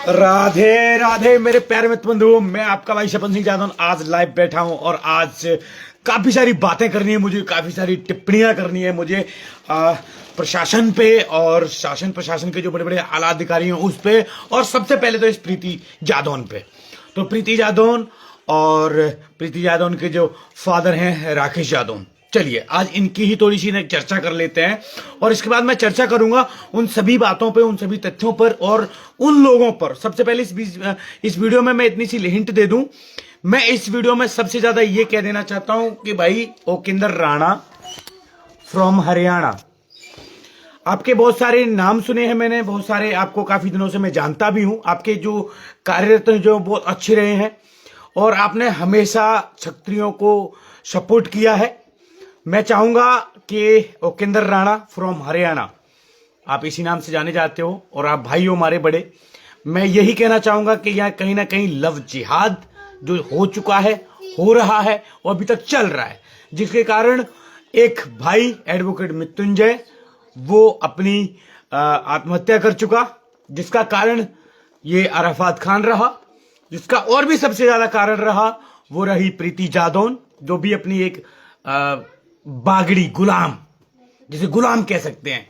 राधे राधे मेरे प्यारे मित्र बंधु, मैं आपका भाई शपन सिंह जादौन आज लाइव बैठा हूं और आज काफी सारी बातें करनी है मुझे, काफी सारी टिप्पणियां करनी है मुझे प्रशासन पे और शासन प्रशासन के जो बड़े बड़े आला अधिकारी हैं उस पे, और सबसे पहले तो इस प्रीति जादौन पे। तो प्रीति जादौन और प्रीति जादौन के जो फादर हैं राकेश जादौन, चलिए आज इनकी ही थोड़ी सी चर्चा कर लेते हैं और इसके बाद मैं चर्चा करूंगा उन सभी बातों पे, उन सभी तथ्यों पर और उन लोगों पर। सबसे पहले इस वीडियो में मैं इतनी सी हिंट दे दूं, मैं इस वीडियो में सबसे ज्यादा ये कह देना चाहता हूं कि भाई ओकेंद्र राणा फ्रॉम हरियाणा, आपके बहुत सारे नाम सुने हैं मैंने, बहुत सारे आपको काफी दिनों से मैं जानता भी हूं, आपके जो कार्यरत जो बहुत अच्छे रहे हैं और आपने हमेशा क्षत्रियों को सपोर्ट किया है। मैं चाहूंगा कि ओकेंद्र राणा फ्रॉम हरियाणा, आप इसी नाम से जाने जाते हो और आप भाई हो हमारे बड़े, मैं यही कहना चाहूंगा कि यहाँ कहीं ना कहीं लव जिहाद जो हो चुका है, हो रहा है और अभी तक चल रहा है, जिसके कारण एक भाई एडवोकेट मृत्युंजय वो अपनी आत्महत्या कर चुका, जिसका कारण ये अराफात खान रहा, जिसका और भी सबसे ज्यादा कारण रहा वो रही प्रीति जादौन, जो भी अपनी एक बागड़ी गुलाम, जिसे गुलाम कह सकते हैं,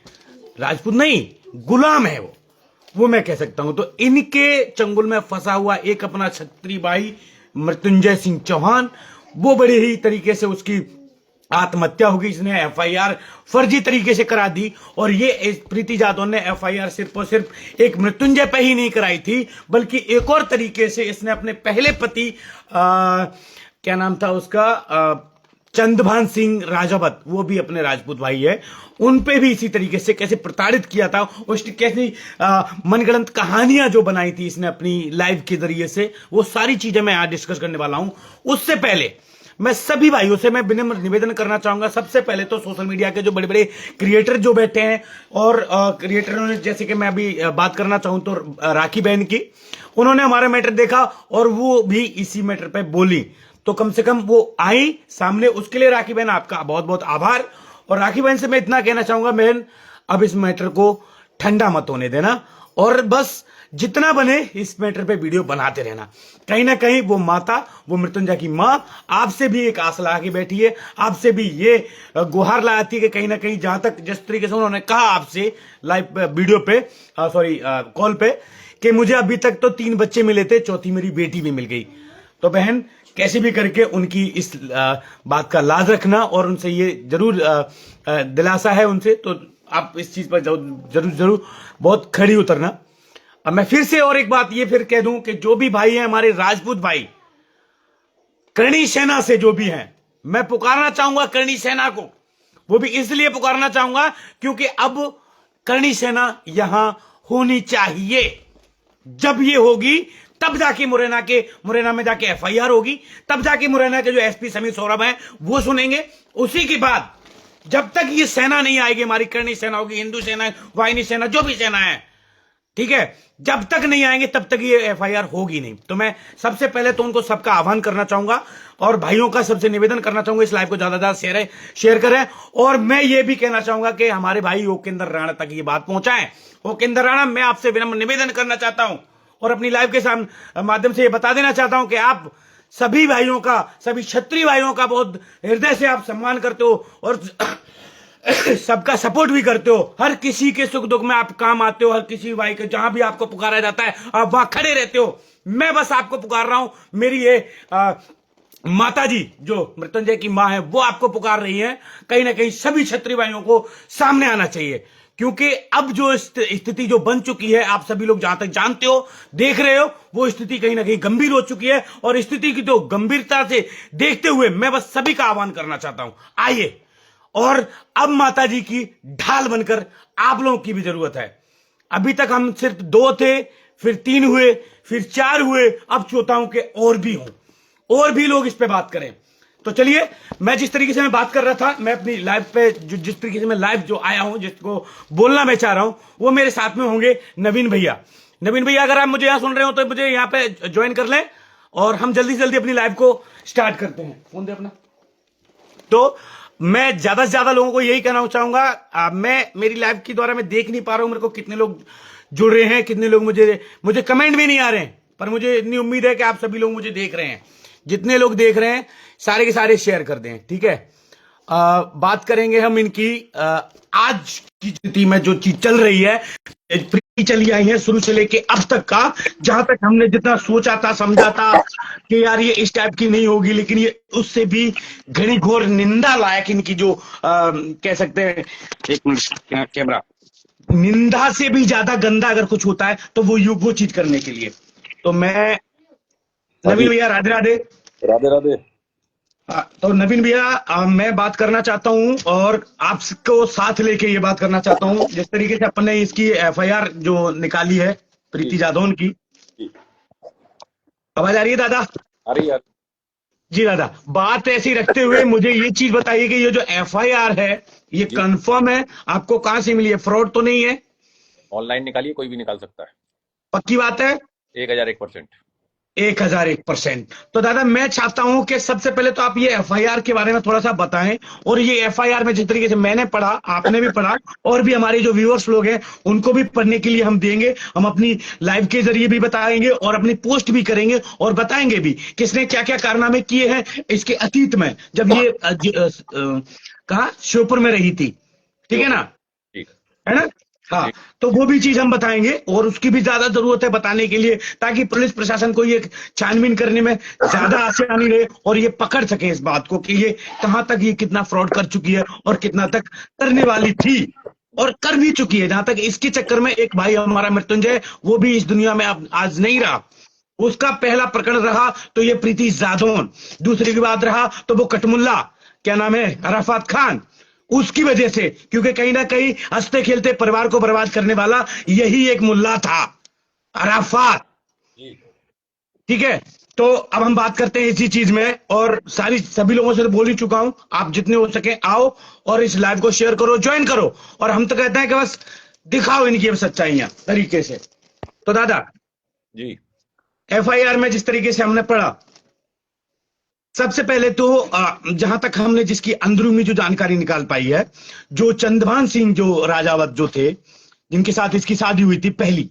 राजपूत नहीं गुलाम है वो मैं कह सकता हूं। तो इनके चंगुल में फंसा हुआ एक अपना क्षत्रिय भाई मृत्युंजय सिंह चौहान, वो बड़े ही तरीके से उसकी आत्महत्या होगी, इसने एफआईआर फर्जी तरीके से करा दी। और ये प्रीति जादौन ने एफआईआर सिर्फ और सिर्फ एक मृत्युंजय पे ही नहीं कराई थी, बल्कि एक और तरीके से इसने अपने पहले पति क्या नाम था उसका, चंद्रभान सिंह राजावत, वो भी अपने राजपूत भाई है, उन पे भी इसी तरीके से कैसे प्रताड़ित किया था, उसकी कैसी मनगढ़ंत कहानियां जो बनाई थी इसने अपनी लाइव के जरिए से, वो सारी चीजें मैं आज डिस्कस करने वाला हूं। उससे पहले मैं सभी भाइयों से मैं विनम्र निवेदन करना चाहूंगा, सबसे पहले तो सोशल मीडिया के जो बड़े बड़े क्रिएटर जो बैठे हैं और क्रिएटरों ने, जैसे कि मैं अभी बात करना चाहूं तो राखी बहन की, उन्होंने हमारा मैटर देखा और वो भी इसी मैटर पे बोली, तो कम से कम वो आई सामने, उसके लिए राखी बहन आपका बहुत बहुत आभार। और राखी बहन से मैं इतना कहना चाहूंगा, बहन अब इस मैटर को ठंडा मत होने देना और बस जितना बने इस मैटर पे वीडियो बनाते रहना। कहीं ना कहीं वो माता, वो मृत्युंजय की मां आपसे भी एक आस लगा के बैठी है, आपसे भी ये गुहार लगाती है कि कहीं ना कहीं, जहां तक जिस तरीके से उन्होंने कहा आपसे लाइव वीडियो पे, सॉरी कॉल पे, कि मुझे अभी तक तो 3 बच्चे मिले थे, चौथी मेरी बेटी भी मिल गई। तो बहन कैसे भी करके उनकी इस बात का लाज रखना और उनसे ये जरूर दिलासा है उनसे, तो आप इस चीज पर जरूर जरूर बहुत खड़ी उतरना। अब मैं फिर से और एक बात ये फिर कह दूं कि जो भी भाई हैं हमारे राजपूत भाई, करणी सेना से जो भी हैं, मैं पुकारना चाहूंगा करणी सेना को, वो भी इसलिए पुकारना चाहूंगा क्योंकि अब करणी सेना यहां होनी चाहिए। जब ये होगी तब जाके मुरैना में जाके एफआईआर होगी, तब जाके मुरैना के जो एसपी समीर सौरभ हैं वो सुनेंगे। उसी के बाद जब तक ये सेना नहीं आएगी, हमारी करणी सेना होगी, हिंदू सेना, वाहिनी सेना, जो भी सेना है, ठीक है, जब तक नहीं आएंगे तब तक ये एफआईआर होगी नहीं। तो मैं सबसे पहले तो उनको सबका आह्वान करना चाहूंगा और भाइयों का सबसे निवेदन करना चाहूंगा, इस लाइव को ज्यादा ज्यादा शेयर करें। और मैं ये भी कहना चाहूंगा कि हमारे भाई ओकेंद्र राणा तक ये बात पहुंचाएं। ओकेंद्र राणा, मैं आपसे विनम्र निवेदन करना चाहता हूं और अपनी लाइव के माध्यम से ये बता देना चाहता हूं कि आप सभी भाइयों का, सभी क्षत्रिय भाइयों का बहुत हृदय से आप सम्मान करते हो और सबका सपोर्ट भी करते हो, हर किसी के सुख दुख में आप काम आते हो, हर किसी भाई के जहां भी आपको पुकारा जाता है आप वहां खड़े रहते हो। मैं बस आपको पुकार रहा हूं, मेरी ये माता जी जो मृत्युंजय की मां है वो आपको पुकार रही है। कहीं ना कहीं सभी क्षत्रिय भाइयों को सामने आना चाहिए, क्योंकि अब जो स्थिति जो बन चुकी है, आप सभी लोग जहां तक जानते हो, देख रहे हो, वो स्थिति कहीं ना कहीं गंभीर हो चुकी है। और स्थिति की तो गंभीरता से देखते हुए मैं बस सभी का आह्वान करना चाहता हूं, आइए, और अब माता जी की ढाल बनकर आप लोगों की भी जरूरत है। अभी तक हम सिर्फ 2 थे, फिर 3 हुए, फिर 4 हुए, अब चाहता हूं कि और भी हों, और भी लोग इस पे बात करें। तो चलिए, मैं जिस तरीके से मैं बात कर रहा था, मैं अपनी लाइव पे जिस तरीके से मैं लाइव जो आया हूं, जिसको बोलना मैं चाह रहा हूं, वो मेरे साथ में होंगे नवीन भैया। नवीन भैया, अगर आप मुझे यहां सुन रहे हो तो मुझे यहां पे ज्वाइन कर लें और हम जल्दी से जल्दी अपनी लाइव को स्टार्ट करते हैं। फोन दे अपना। तो मैं ज्यादा से ज्यादा लोगों को यही कहना चाहूंगा, मैं मेरी लाइव के द्वारा मैं देख नहीं पा रहा हूं मेरे को कितने लोग जुड़ रहे हैं, कितने लोग मुझे मुझे कमेंट भी नहीं आ रहे हैं, पर मुझे इतनी उम्मीद है कि आप सभी लोग मुझे देख रहे हैं। जितने लोग देख रहे हैं सारे के सारे शेयर कर दें, ठीक है। बात करेंगे हम इनकी आज की स्थिति में जो चीज चल रही है, प्रीति चली आई है शुरू से लेके अब तक का, जहां तक हमने जितना सोचा था समझा था कि यार ये इस टाइप की नहीं होगी, लेकिन ये उससे भी घनी घोर निंदा लायक इनकी जो कह सकते हैं, एक मिनट कैमरा, निंदा से भी ज्यादा गंदा अगर कुछ होता है तो वो चीज करने के लिए। तो मैं नवीन भैया, राधे राधे। राधे राधे। तो नवीन भैया, मैं बात करना चाहता हूं और आपको साथ लेके ये बात करना चाहता हूं, जिस तरीके से अपन ने इसकी एफआईआर जो निकाली है प्रीति जादौन की। आवाज आ रही है दादा? आ रही है जी दादा, बात ऐसी रखते हुए मुझे ये चीज बताइए कि ये जो एफआईआर है ये कंफर्म है? आपको कहां से मिली है? फ्रॉड तो नहीं है? ऑनलाइन निकालिए, कोई भी निकाल सकता है। पक्की बात है? 1001%। 1001%। तो दादा मैं चाहता हूं कि सबसे पहले तो आप ये एफआईआर के बारे में थोड़ा सा बताएं, और ये एफआईआर में जिस तरीके से मैंने पढ़ा, आपने भी पढ़ा, और भी हमारे जो व्यूअर्स लोग हैं उनको भी पढ़ने के लिए हम देंगे। हम अपनी लाइव के जरिए भी बताएंगे और अपनी पोस्ट भी करेंगे और बताएंगे भी किसने क्या क्या कारनामे किए हैं इसके अतीत में, जब ये कहा श्योपुर में रही थी, ठीक है ना? ठीक है ना? हाँ, तो वो भी चीज हम बताएंगे और उसकी भी ज्यादा जरूरत है बताने के लिए, ताकि पुलिस प्रशासन को ये छानबीन करने में ज्यादा आसानी रहे और ये पकड़ सके इस बात को कि ये कहां तक ये कितना फ्रॉड कर चुकी है और कितना तक करने वाली थी और कर भी चुकी है। जहां तक इसके चक्कर में एक भाई हमारा मृत्युंजय, वो भी इस दुनिया में अब आज नहीं रहा, उसका पहला प्रकरण रहा तो ये प्रीति जादौन, दूसरी की बात रहा तो वो कटमुल्ला, क्या नाम है, अराफात खान, उसकी वजह से, क्योंकि कहीं ना कहीं हंसते खेलते परिवार को बर्बाद करने वाला यही एक मुल्ला था, अराफात। ठीक है, तो अब हम बात करते हैं इसी चीज में, और सभी लोगों से बोल ही चुका हूं, आप जितने हो सके आओ और इस लाइव को शेयर करो, ज्वाइन करो, और हम तो कहते हैं कि बस दिखाओ इनकी सच्चाइयां तरीके से। तो दादा जी, एफआईआर में जिस तरीके से हमने पढ़ा, सबसे पहले तो जहां तक हमने जिसकी अंदरूनी जो जानकारी निकाल पाई है, जो चंदभान सिंह जो राजावत जो थे, जिनके साथ इसकी शादी हुई थी पहली।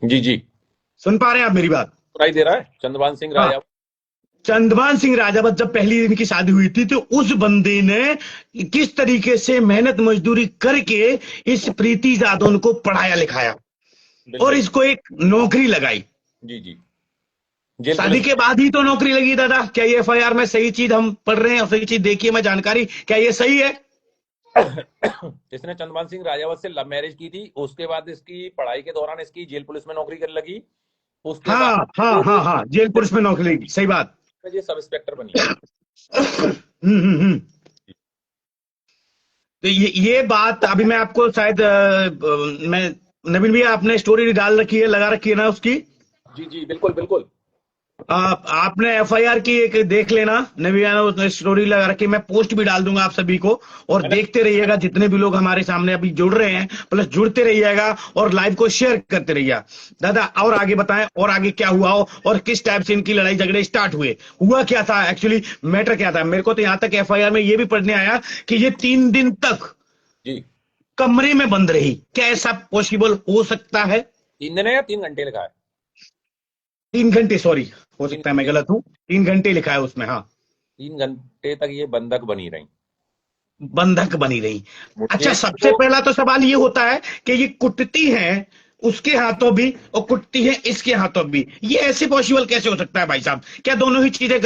जी जी, सुन पा रहे हैं आप मेरी बात? सुनाई दे रहा है। चंद्रभान सिंह राजा। चंदभान सिंह राजावत जब पहली इनकी शादी हुई थी तो उस बंदे ने किस तरीके से मेहनत मजदूरी करके इस प्रीति जादौन को पढ़ाया लिखाया और इसको एक नौकरी लगाई। जी जी, शादी के बाद ही तो नौकरी लगी दादा। क्या ये एफआईआर में सही चीज हम पढ़ रहे हैं और सही चीज देखिए मैं जानकारी, क्या ये सही है? इसने चंद्रभान सिंह राजावत से लव मैरिज की थी, उसके बाद इसकी पढ़ाई के दौरान इसकी जेल पुलिस में नौकरी करने लगी। उसके बाद हाँ, जेल पुलिस में नौकरी लगी, सही बात। ये सब इंस्पेक्टर बनी। तो ये बात अभी मैं आपको शायद मैं नवीन भैया, आपने स्टोरी डाल रखी है, लगा रखी है ना उसकी? जी जी, बिल्कुल बिल्कुल। आपने एफआईआर की एक देख लेना, नवीन उसने स्टोरी लगा रखी, मैं पोस्ट भी डाल दूंगा आप सभी को, और देखते रहिएगा जितने भी लोग हमारे सामने अभी जुड़ रहे हैं, प्लस जुड़ते रहिएगा और लाइव को शेयर करते रहिएगा। दादा और आगे बताएं, और आगे क्या हुआ हो और किस टाइप से इनकी लड़ाई झगड़े स्टार्ट हुए, हुआ क्या था एक्चुअली, मैटर क्या था? मेरे को तो यहां तक एफआईआर में ये भी पढ़ने आया कि ये 3 दिन तक जी कमरे में बंद रही। क्या ऐसा पॉसिबल हो सकता है? 3 दिन या 3 घंटे लिखा है? 3 घंटे, सॉरी, हो सकता है मैं गलत हूं, 3 घंटे लिखा है उसमें। हाँ, 3 घंटे तक ये बंधक बनी रही। बंधक बनी रही। अच्छा, सबसे पहला तो सवाल ये होता है कि ये कुटती है उसके हाथों भी और कुटती है इसके हाथों भी, ये ऐसे पॉसिबल कैसे हो सकता है भाई साहब? क्या दोनों ही चीजें,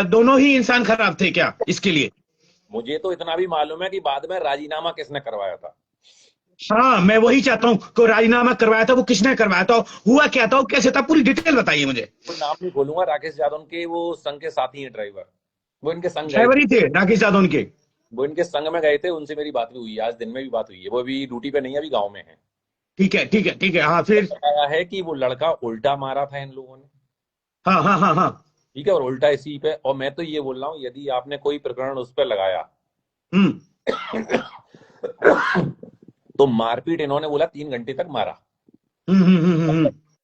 दोनों ही इंसान खराब थे क्या इसके लिए? मुझे तो इतना भी मालूम है कि बाद में राजीनामा किसने करवाया था। हाँ, मैं वही चाहता हूँ कि राजीनामा करवाया था वो किसने करवाया था, हुआ क्या था, कैसे था, पूरी डिटेल बताइए मुझे। कोई नाम नहीं बोलूंगा, राकेश यादव के वो संघ के साथी हैं, ड्राइवर। वो इनके संग गए ड्राइवर ही थे राकेश यादव उनके? वो इनके संग में गए थे, उनसे मेरी बात भी हुई है, आज दिन में भी बात हुई है। वो अभी ड्यूटी पे नहीं है, अभी गाँव में है। ठीक है, ठीक है, ठीक है। हाँ, फिर बताया है कि वो लड़का उल्टा मारा था इन लोगों ने। हाँ हाँ हाँ हाँ, ठीक है, और उल्टा इसी पे, और मैं तो ये बोल रहा हूँ यदि आपने कोई प्रकरण उस पर लगाया तो मारपीट, इन्होंने बोला 3 घंटे तक मारा।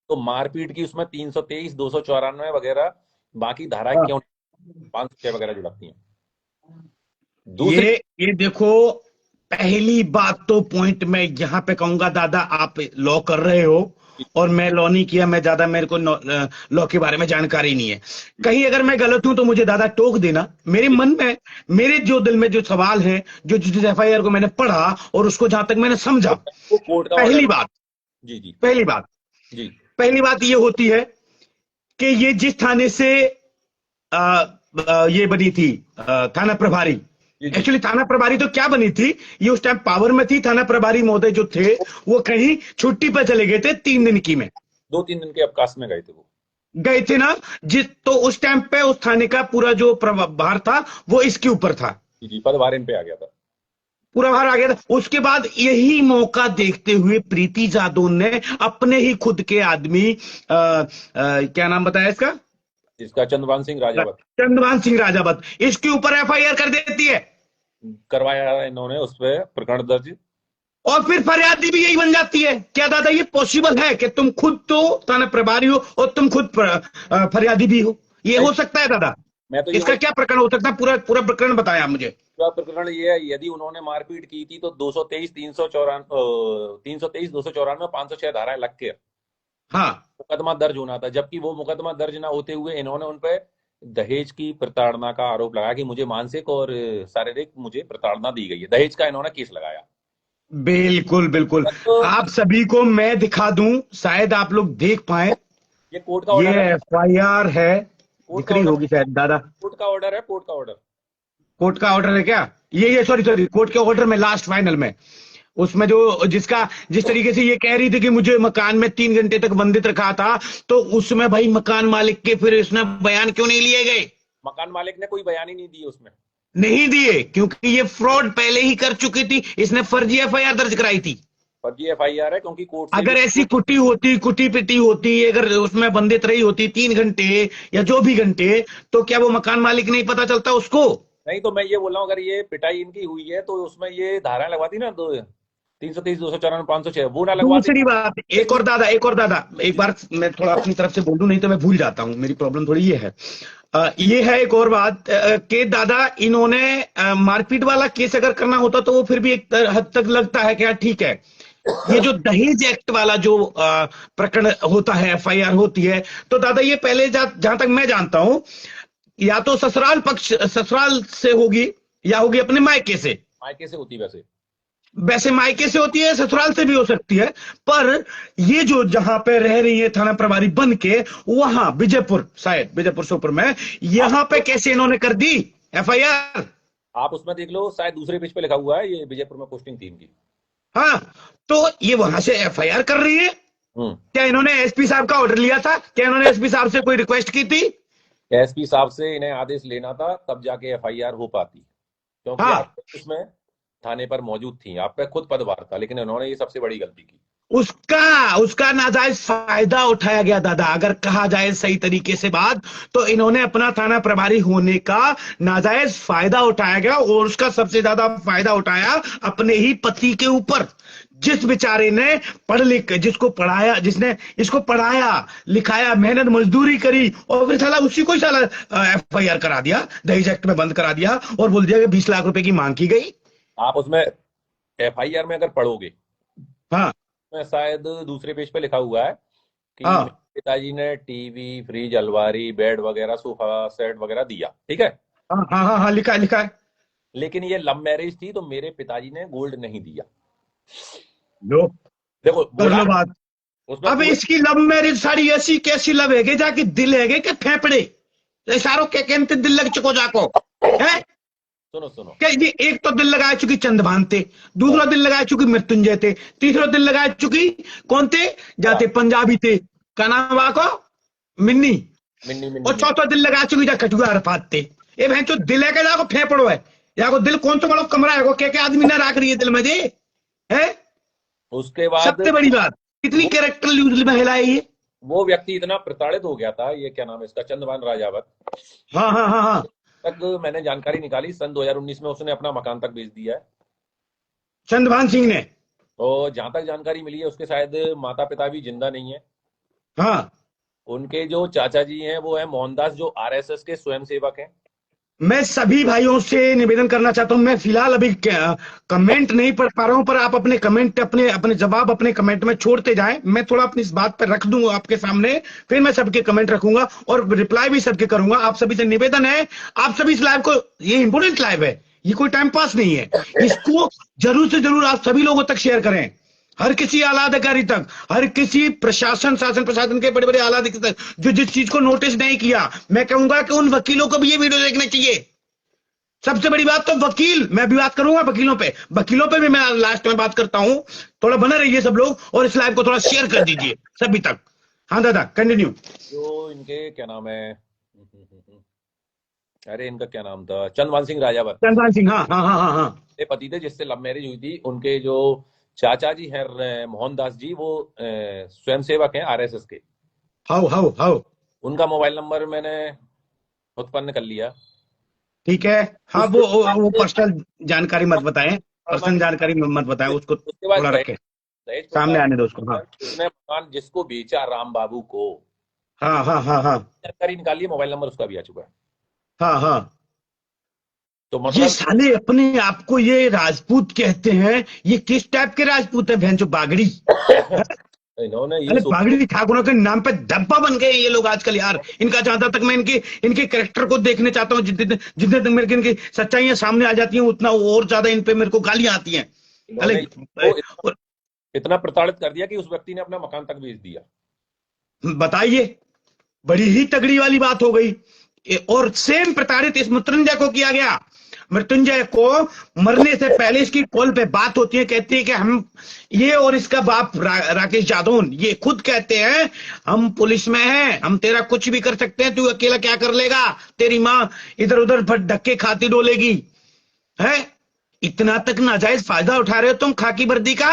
तो मारपीट की उसमें 323, 294 वगैरह बाकी धाराएं क्यों 506 वगैरह जो लगती हैं? ये देखो, पहली बात तो पॉइंट मैं यहाँ पे कहूंगा, दादा आप लॉ कर रहे हो और मैं लॉ नहीं किया, मैं ज्यादा मेरे को लॉ के बारे में जानकारी नहीं है। कहीं अगर मैं गलत हूं तो मुझे दादा टोक देना। मेरे मन में, मेरे जो दिल में जो सवाल है, जो जिस एफआईआर को मैंने पढ़ा और उसको जहां तक मैंने समझा, वो कोर्ट का पहली ऑर्डर। बात जी जी पहली बात जी पहली बात ये होती है कि ये जिस थाने से ये बनी थी, थाना प्रभारी, जी जी। एक्चुअली थाना प्रभारी तो क्या बनी थी, ये उस टाइम पावर में थी। थाना प्रभारी महोदय जो थे वो कहीं छुट्टी पर चले गए थे 3 दिन की में, 2-3 दिन के अवकाश में गए थे वो। गए थे ना। जिस तो उस टाइम पे उस थाने का पूरा जो प्रभार था वो इसके ऊपर था, जी जी, पदभार इन पे आ गया था। पूरा भार आ गया था। उसके बाद यही मौका देखते हुए प्रीति जादव ने अपने ही खुद के आदमी, क्या नाम बताया इसका, इसका चंद्रभान सिंह राजावत चंद्रभान सिंह राजावत, इसके ऊपर एफआईआर कर देती है करवाया है इन्होंने, उस पर प्रकरण दर्ज। और फिर फरियादी भी यही बन जाती है। क्या दादा ये पॉसिबल है कि तुम खुद तो थाना प्रभारी हो और तुम खुद फरियादी भी हो? ये हो सकता है दादा? मैं तो ये इसका क्या प्रकरण हो सकता है? पूरा पूरा प्रकरण बताया आप मुझे। पूरा प्रकरण ये है, यदि उन्होंने मारपीट की थी तो 223, 294, 506 धाराएं लग के हाँ, मुकदमा दर्ज होना था। जबकि वो मुकदमा दर्ज ना होते हुए इन्होंने उन पे दहेज की प्रताड़ना का आरोप लगाया कि मुझे मानसिक और शारीरिक मुझे प्रताड़ना दी गई है। दहेज का इन्होंने केस लगाया। बिल्कुल बिल्कुल। तो आप सभी को मैं दिखा दूं, शायद आप लोग देख पाए। ये कोर्ट का ये ऑर्डर है। एफआईआर है, कोर्ट दिख का रही ऑर्डर होगी शायद दादा। कोर्ट का ऑर्डर है। कोर्ट का ऑर्डर। कोर्ट का ऑर्डर है क्या? ये सॉरी सॉरी, कोर्ट के ऑर्डर में लास्ट फाइनल में, उसमें जो जिसका जिस तरीके से ये कह रही थी कि मुझे मकान में 3 घंटे तक बंदित रखा था, तो उसमें भाई मकान मालिक के फिर इसने बयान क्यों नहीं लिए गए? मकान मालिक ने कोई बयान ही नहीं दी उसमें। नहीं दिए क्योंकि ये फ्रॉड पहले ही कर चुकी थी, इसने फर्जी एफआईआर दर्ज कराई थी। फर्जी एफआईआर है क्योंकि कोर्ट से अगर भी। ऐसी कुटी होती, कुटी पिटी होती, अगर उसमें बंदित रही होती 3 घंटे या जो भी घंटे, तो क्या वो मकान मालिक नहीं पता चलता उसको? नहीं, तो मैं ये बोल रहा हूँ, अगर ये पिटाई इनकी हुई है तो उसमें ये धाराएं लगवाती ना, 330, 294, 506, वो ना लगवाती। दूसरी बात, एक और दादा, एक बार मैं थोड़ा अपनी तरफ से बोल दूं, नहीं तो मैं भूल जाता हूं, मेरी प्रॉब्लम थोड़ी ये है। ये है एक और बात, कि दादा इन्होंने मारपीट वाला केस अगर करना होता तो वो फिर भी एक हद तक लगता है कि हाँ ठीक है। ये जो दहेज एक्ट वाला जो प्रकरण होता है, एफआईआर होती है, तो दादा ये पहले जहां तक मैं जानता हूं, या तो ससुराल पक्ष, ससुराल से होगी या होगी अपने मायके से। मायके से होती वैसे। वैसे मायके से होती है, ससुराल से भी हो सकती है, पर ये जो जहां पे रह रही है थाना प्रभारी बन के, वहां विजयपुर, शायद विजयपुर सोपुर में, यहां पे कैसे इन्होंने कर दी एफआईआर? आप उसमें देख लो, शायद दूसरे पेज पे लिखा हुआ है ये विजयपुर में पोस्टिंग थी इनकी। हाँ, तो ये वहां से एफआईआर कर रही है। क्या इन्होंने एसपी साहब का ऑर्डर लिया था? क्या इन्होंने एसपी साहब से कोई रिक्वेस्ट की थी? एसपी साहब से इन्हें आदेश लेना था, तब जाके एफआईआर हो पाती, क्योंकि हाँ, आप उसमें थाने पर मौजूद थी, आप पे खुद पदभार था, लेकिन इन्होंने ये सबसे बड़ी गलती की। उसका उसका नाजायज फायदा उठाया गया दादा। अगर कहा जाए सही तरीके से बात, तो इन्होंने अपना थाना प्रभारी होने का नाजायज फायदा उठाया गया, और उसका सबसे ज्यादा फायदा उठाया अपने ही पति के ऊपर। जिस बेचारे ने पढ़ लिख के, जिसको पढ़ाया, जिसने इसको पढ़ाया लिखाया, मेहनत मजदूरी करी, और फिर साला उसी को ही साला एफआईआर करा दिया, दहेज एक्ट में बंद करा दिया, और बोल दिया कि 20 लाख रुपए की मांग की गई। आप उसमें एफआईआर में अगर पढ़ोगे, हाँ में शायद दूसरे पेज पे लिखा हुआ है कि हाँ मेरे पिताजी ने टीवी, फ्रिज, अलमारी, बेड वगैरह, सोफा सेट वगैरह दिया, ठीक है। हाँ हाँ हाँ हाँ, लिखा है लिखा है। लेकिन ये लव मैरिज थी तो मेरे पिताजी ने गोल्ड नहीं दिया। लो, देखो कर बोला लो बात। उसमें अब पूरे। इसकी लव मैरिज सारी ऐसी कैसी लव है जाके दिल है के फेफड़े, सारों के कहते दिल लग चुको जाको है। सुनो सुनो। क्या ये एक तो दिल लगाए चुकी चंद्रभान थे, दूसरा दिल लगाए चुकी मृत्युंजय थे, तीसरा दिल लगाए चुकी कौन थे, जाते पंजाबी थे, का नाम वाको, मिन्नी, मिन्नी मिन्नी और चौथा दिल लगाए चुकी जा कटुआ अरफात थे। ये बहन जो दिल है के जाको फेफड़ो है, जाको दिल कौन सा बड़ा कमरा है, क्या क्या आदमी ना राख रही है दिल में जे है। उसके बाद सबसे बड़ी बात, कितनी कैरेक्टर यूज महिला है ये। वो व्यक्ति इतना प्रताड़ित हो गया था, ये क्या नाम है इसका, चंद्रभान राजावत, हाँ हाँ हाँ हाँ, तक मैंने जानकारी निकाली, सन 2019 में उसने अपना मकान तक बेच दिया है। चंद्रभान सिंह ने। और जहां तक जानकारी मिली है, उसके शायद माता पिता भी जिंदा नहीं है। हाँ उनके जो चाचा जी हैं वो है मोहनदास, जो आरएसएस के स्वयंसेवक हैं। मैं सभी भाइयों से निवेदन करना चाहता हूं, मैं फिलहाल अभी कमेंट नहीं पढ़ पा रहा हूं, पर आप अपने कमेंट अपने अपने जवाब अपने कमेंट में छोड़ते जाएं। मैं थोड़ा अपनी इस बात पर रख दूंगा आपके सामने, फिर मैं सबके कमेंट रखूंगा और रिप्लाई भी सबके करूंगा। आप सभी से निवेदन है, आप सभी इस लाइव को, ये इंपोर्टेंट लाइव है, ये कोई टाइम पास नहीं है, इसको जरूर से जरूर आप सभी लोगों तक शेयर करें, हर किसी आला अधिकारी तक, हर किसी प्रशासन शासन प्रशासन के बड़े बड़े आला अधिकारी तक जो जिस चीज को नोटिस नहीं किया। मैं कहूंगा कि उन वकीलों को भी ये वीडियो देखना चाहिए। सबसे बड़ी बात तो वकील, मैं भी बात करूंगा वकीलों पे भी मैं लास्ट में बात करता हूं। थोड़ा बना रहिए सब लोग और इस लाइव को थोड़ा शेयर कर दीजिए सभी तक। हाँ दादा कंटिन्यू। जो इनके क्या नाम है, अरे इनका क्या नाम था, चंद्रभान सिंह राजावत, चंद्रभान सिंह, हाँ हाँ हाँ हाँ हाँ, ये पति थे जिससे लव मैरिज हुई थी। उनके जो चाचा जी हैं मोहनदास जी, वो स्वयंसेवक हैं आरएसएस के। हाउ हाउ हाउ, उनका मोबाइल नंबर मैंने उत्पन्न कर लिया। ठीक है। हाँ उसके वो बाद पर्सनल जानकारी मत बताएं, पर्सनल जानकारी मत बताएं, उसको उसके बाद थोड़ा रखें, दहेज सामने प्रताड़ना आने दो उसको। हाँ उसने मकान जिसको बेचा राम बाबू को, हाँ हाँ हाँ हाँ जानकारी निकाली है, मोबाइल नंबर उसका भी आ चुका है। हाँ हाँ। तो ये मतलब साले अपने आप को ये राजपूत कहते हैं, ये किस टाइप के राजपूत है भैंचो, बागड़ी? इन्होंने ये अरे सोच, बागड़ी ठाकुरों के नाम पे धब्बा बन गए ये लोग आजकल यार। इनका जहां तक मैं इनके इनके कैरेक्टर को देखने चाहता हूँ, जितने जितने तक मेरे को इनकी सच्चाइयां सामने आ जाती हैं, उतना और ज्यादा इन पे मेरे को गालियां आती हैं। अरे इन्होंने इसको इतना प्रताड़ित कर दिया कि उस व्यक्ति ने अपना मकान तक बेच दिया। बताइए, बड़ी ही तगड़ी वाली बात हो गई। और सेम प्रताड़ित इस मृत्युंजय को किया गया। मृत्युंजय को मरने से पहले इसकी कॉल पे बात होती है, कहती है कि हम, ये और इसका बाप राकेश जादौन, ये खुद कहते हैं हम पुलिस में हैं, हम तेरा कुछ भी कर सकते हैं, तू अकेला क्या कर लेगा, तेरी माँ इधर उधर धक्के खाती डोलेगी। है इतना तक नाजायज फायदा उठा रहे हो तुम खाकी वर्दी का।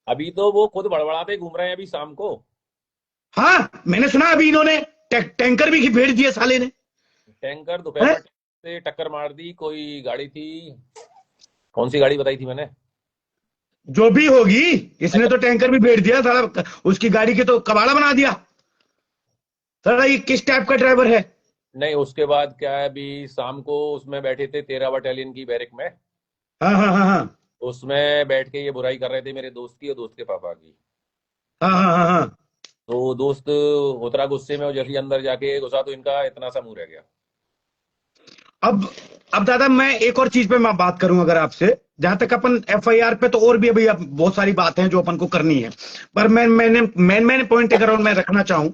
अभी तो वो खुद बड़बड़ाते घूम रहे हैं अभी शाम को। हाँ मैंने सुना अभी इन्होंने टैंकर भी भेज दिया साले ने। टैंकर दोपहर से टक्कर मार दी, कोई गाड़ी थी, कौन सी गाड़ी बताई थी मैंने, जो भी होगी, इसने तो टैंकर भी भेज दिया, साला उसकी गाड़ी के तो कबाड़ा बना दिया। साला ये किस टाइप का ड्राइवर है? नहीं उसके बाद क्या है, अभी शाम को उसमें बैठे थे 13 बटालियन की बैरक में, हाँ हाँ हाँ हाँ उसमें बैठ के ये बुराई कर रहे थे मेरे दोस्त की और दोस्त के पापा की। हाँ हाँ हाँ हाँ। तो दोस्त उतरा गुस्से में और जैसे ही अंदर जाके घुसा तो इनका इतना सा मुंह रह गया। अब दादा मैं एक और चीज पे मैं बात करूं अगर आपसे, जहां तक अपन एफआईआर पे तो और भी अभी बहुत सारी बातें हैं जो अपन को करनी है, पर मैंने पॉइंट अगर मैं रखना चाहूं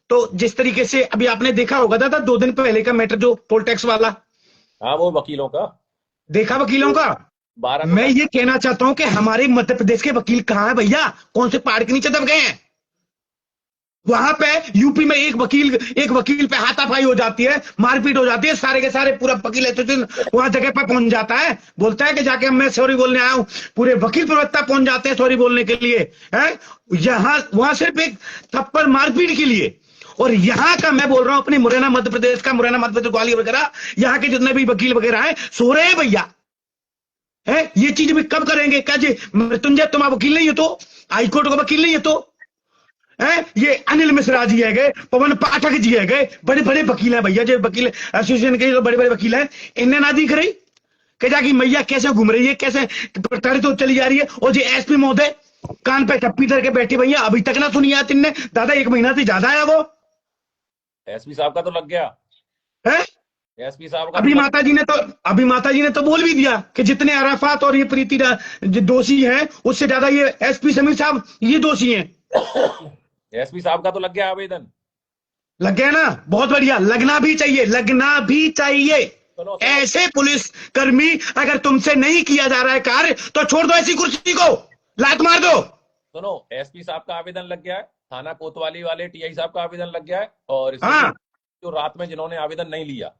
तो जिस तरीके से अभी आपने देखा होगा दादा 2 दिन पहले का मैटर जो पोल टैक्स वाला, हाँ वो वकीलों का देखा वकीलों का। 12 मैं ये कहना चाहता हूं कि हमारे मध्य प्रदेश के वकील कहां है भैया, कौन से पहाड़ के नीचे दब गए हैं? वहां पे यूपी में एक वकील पे हाथापाई हो जाती है, मारपीट हो जाती है, सारे के सारे पूरा वकील एसोसिएशन वहां जगह पर पहुंच जाता है, बोलता है कि जाके मैं सॉरी बोलने आया हूं, पूरे वकील प्रवक्ता पहुंच जाते हैं सॉरी बोलने के लिए। है यहां वहां सिर्फ एक थप्पड़ मारपीट के लिए। और यहाँ का मैं बोल रहा हूं अपनी मुरैना मध्य प्रदेश का, मुरैना मध्य प्रदेश ग्वालियर वगैरह, यहाँ के जितने भी वकील वगैरह हैं सो रहे हैं भैया। है ये चीज भी कब करेंगे? क्या जी मृत्युंजय तुम वकील नहीं हो तो, हाईकोर्ट का वकील नहीं है तो, है ये अनिल मिश्रा जी है गए, पवन पाठक जी है गए, बड़े बड़े वकील हैं भैया, जो वकील एसोसिएशन के जो बड़े बड़े वकील हैं, इन्हें ना दिख रही कि जाकी मैया कैसे घूम रही है, कैसे प्रताड़ित तो चली जा रही है। और जी एसपी महोदय कान पे चप्पी धर के बैठे भैया, अभी तक ना सुनी है तिनने दादा, 1 महीना से ज्यादा है वो। एसपी साहब का तो लग गया है एसपी साहब का अभी माता जी ने तो बोल भी दिया कि जितने अराफात और ये प्रीति दोषी हैं उससे ज्यादा ये एसपी समीर साहब ये दोषी हैं। एसपी साहब का तो लग गया आवेदन, लग गया ना, बहुत बढ़िया, लगना भी चाहिए, लगना भी चाहिए। ऐसे पुलिस कर्मी अगर तुमसे नहीं किया जा रहा है कार्य तो छोड़ दो ऐसी कुर्सी को, लात मार दो। सुनो एसपी साहब का आवेदन लग गया है, थाना कोतवाली वाले टीआई साहब का आवेदन लग गया है, और हाँ जो रात में जिन्होंने आवेदन नहीं लिया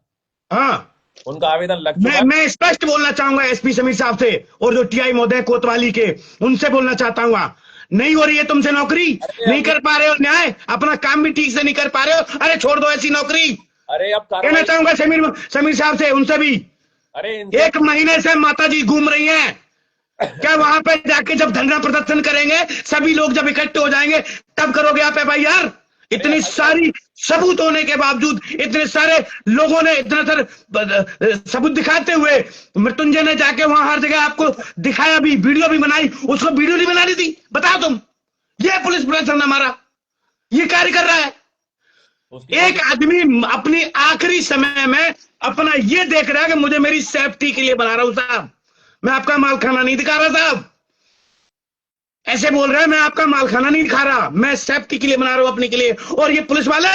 हाँ उनका आवेदन लग चुका है। मैं स्पष्ट बोलना चाहूंगा एसपी समीर साहब से और जो टीआई महोदय कोतवाली के, उनसे बोलना चाहता हूँ, नहीं हो रही है तुमसे नौकरी, नहीं कर पा रहे हो न्याय, अपना काम भी ठीक से नहीं कर पा रहे हो, अरे छोड़ दो ऐसी नौकरी। अरे अब कहना चाहूंगा समीर साहब से, उनसे भी। अरे 1 महीने से माता जी घूम रही हैं, क्या वहां पे जाके जब धरना प्रदर्शन करेंगे, सभी लोग जब इकट्ठे हो जाएंगे तब करोगे आप एफआईआर? इतनी सारी सबूत होने के बावजूद, इतने सारे लोगों ने इतना सारे सबूत दिखाते हुए मृत्युंजय ने जाके वहां हर जगह आपको दिखाया भी, वीडियो भी बनाई, उसको वीडियो नहीं बनानी थी? बताओ तुम। ये पुलिस प्रशासन हमारा ये कार्य कर रहा है। उसकी एक आदमी अपनी आखिरी समय में अपना ये देख रहा है कि मुझे मेरी सेफ्टी के लिए बना रहा हूं साहब, मैं आपका माल खाना नहीं दिखा रहा साहब, ऐसे बोल रहा है मैं आपका माल खाना नहीं दिखा रहा, मैं सेफ्टी के लिए बना रहा हूं अपने के लिए। और ये पुलिस वाले,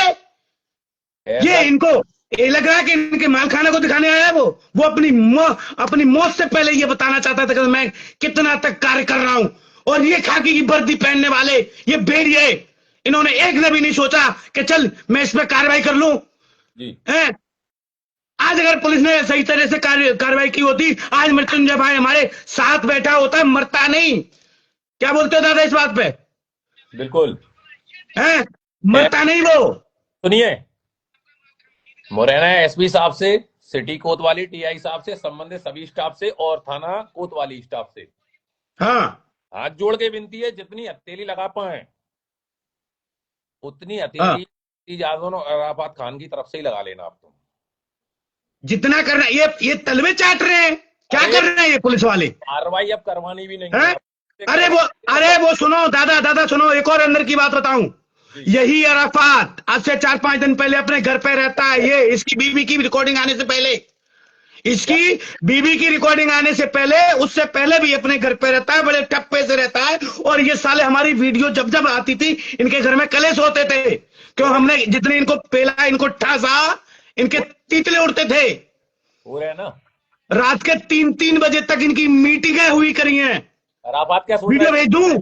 ये इनको ये लग रहा है कि इनके माल खाने को दिखाने आया है। वो अपनी मौत से पहले ये बताना चाहता था कि मैं कितना तक कार्य कर रहा हूं। और ये खाकी की वर्दी पहनने वाले ये भेड़िए, इन्होंने एक ने भी नहीं सोचा कि चल मैं इस पर कार्रवाई कर लूं। है आज अगर पुलिस ने सही तरह से कार्रवाई की होती, आज मृत्युंजय भाई हमारे साथ बैठा होता, मरता नहीं। क्या बोलते हो दादा इस बात पे? बिल्कुल है, मरता नहीं वो। सुनिए, मुरैना एसपी साहब से, सिटी कोतवाली टीआई साहब से, संबंधित सभी स्टाफ से और थाना कोतवाली स्टाफ से हाँ, हाथ जोड़ के विनती है, जितनी हथेली लगा पाए उतनी हाँ, हथेली जादोन और अराफात खान की तरफ से ही लगा लेना आप। तुम जितना करना, ये तलवे चाट रहे हैं, क्या कर रहे हैं ये पुलिस वाले? कार्रवाई अब करवानी भी नहीं है? है। अरे वो सुनो दादा सुनो, एक और अंदर की बात बताऊं। यही अराफात आज से 4-5 दिन पहले अपने घर पे रहता है। ये इसकी बीबी की रिकॉर्डिंग आने से पहले, इसकी बीबी की रिकॉर्डिंग आने से पहले, उससे पहले भी अपने घर पे रहता है, बड़े टप्पे से रहता है। और ये साले हमारी वीडियो जब जब आती थी, इनके घर में कलेश होते थे, क्यों? हमने जितने इनको पेला, इनको ठासा, इनके तीतले उड़ते थे। हो रहे हैं ना, रात के 3-3 बजे तक इनकी मीटिंगें हुई करी हैं। अराफात क्या सोच वीडियो रहा है? भेज दूं?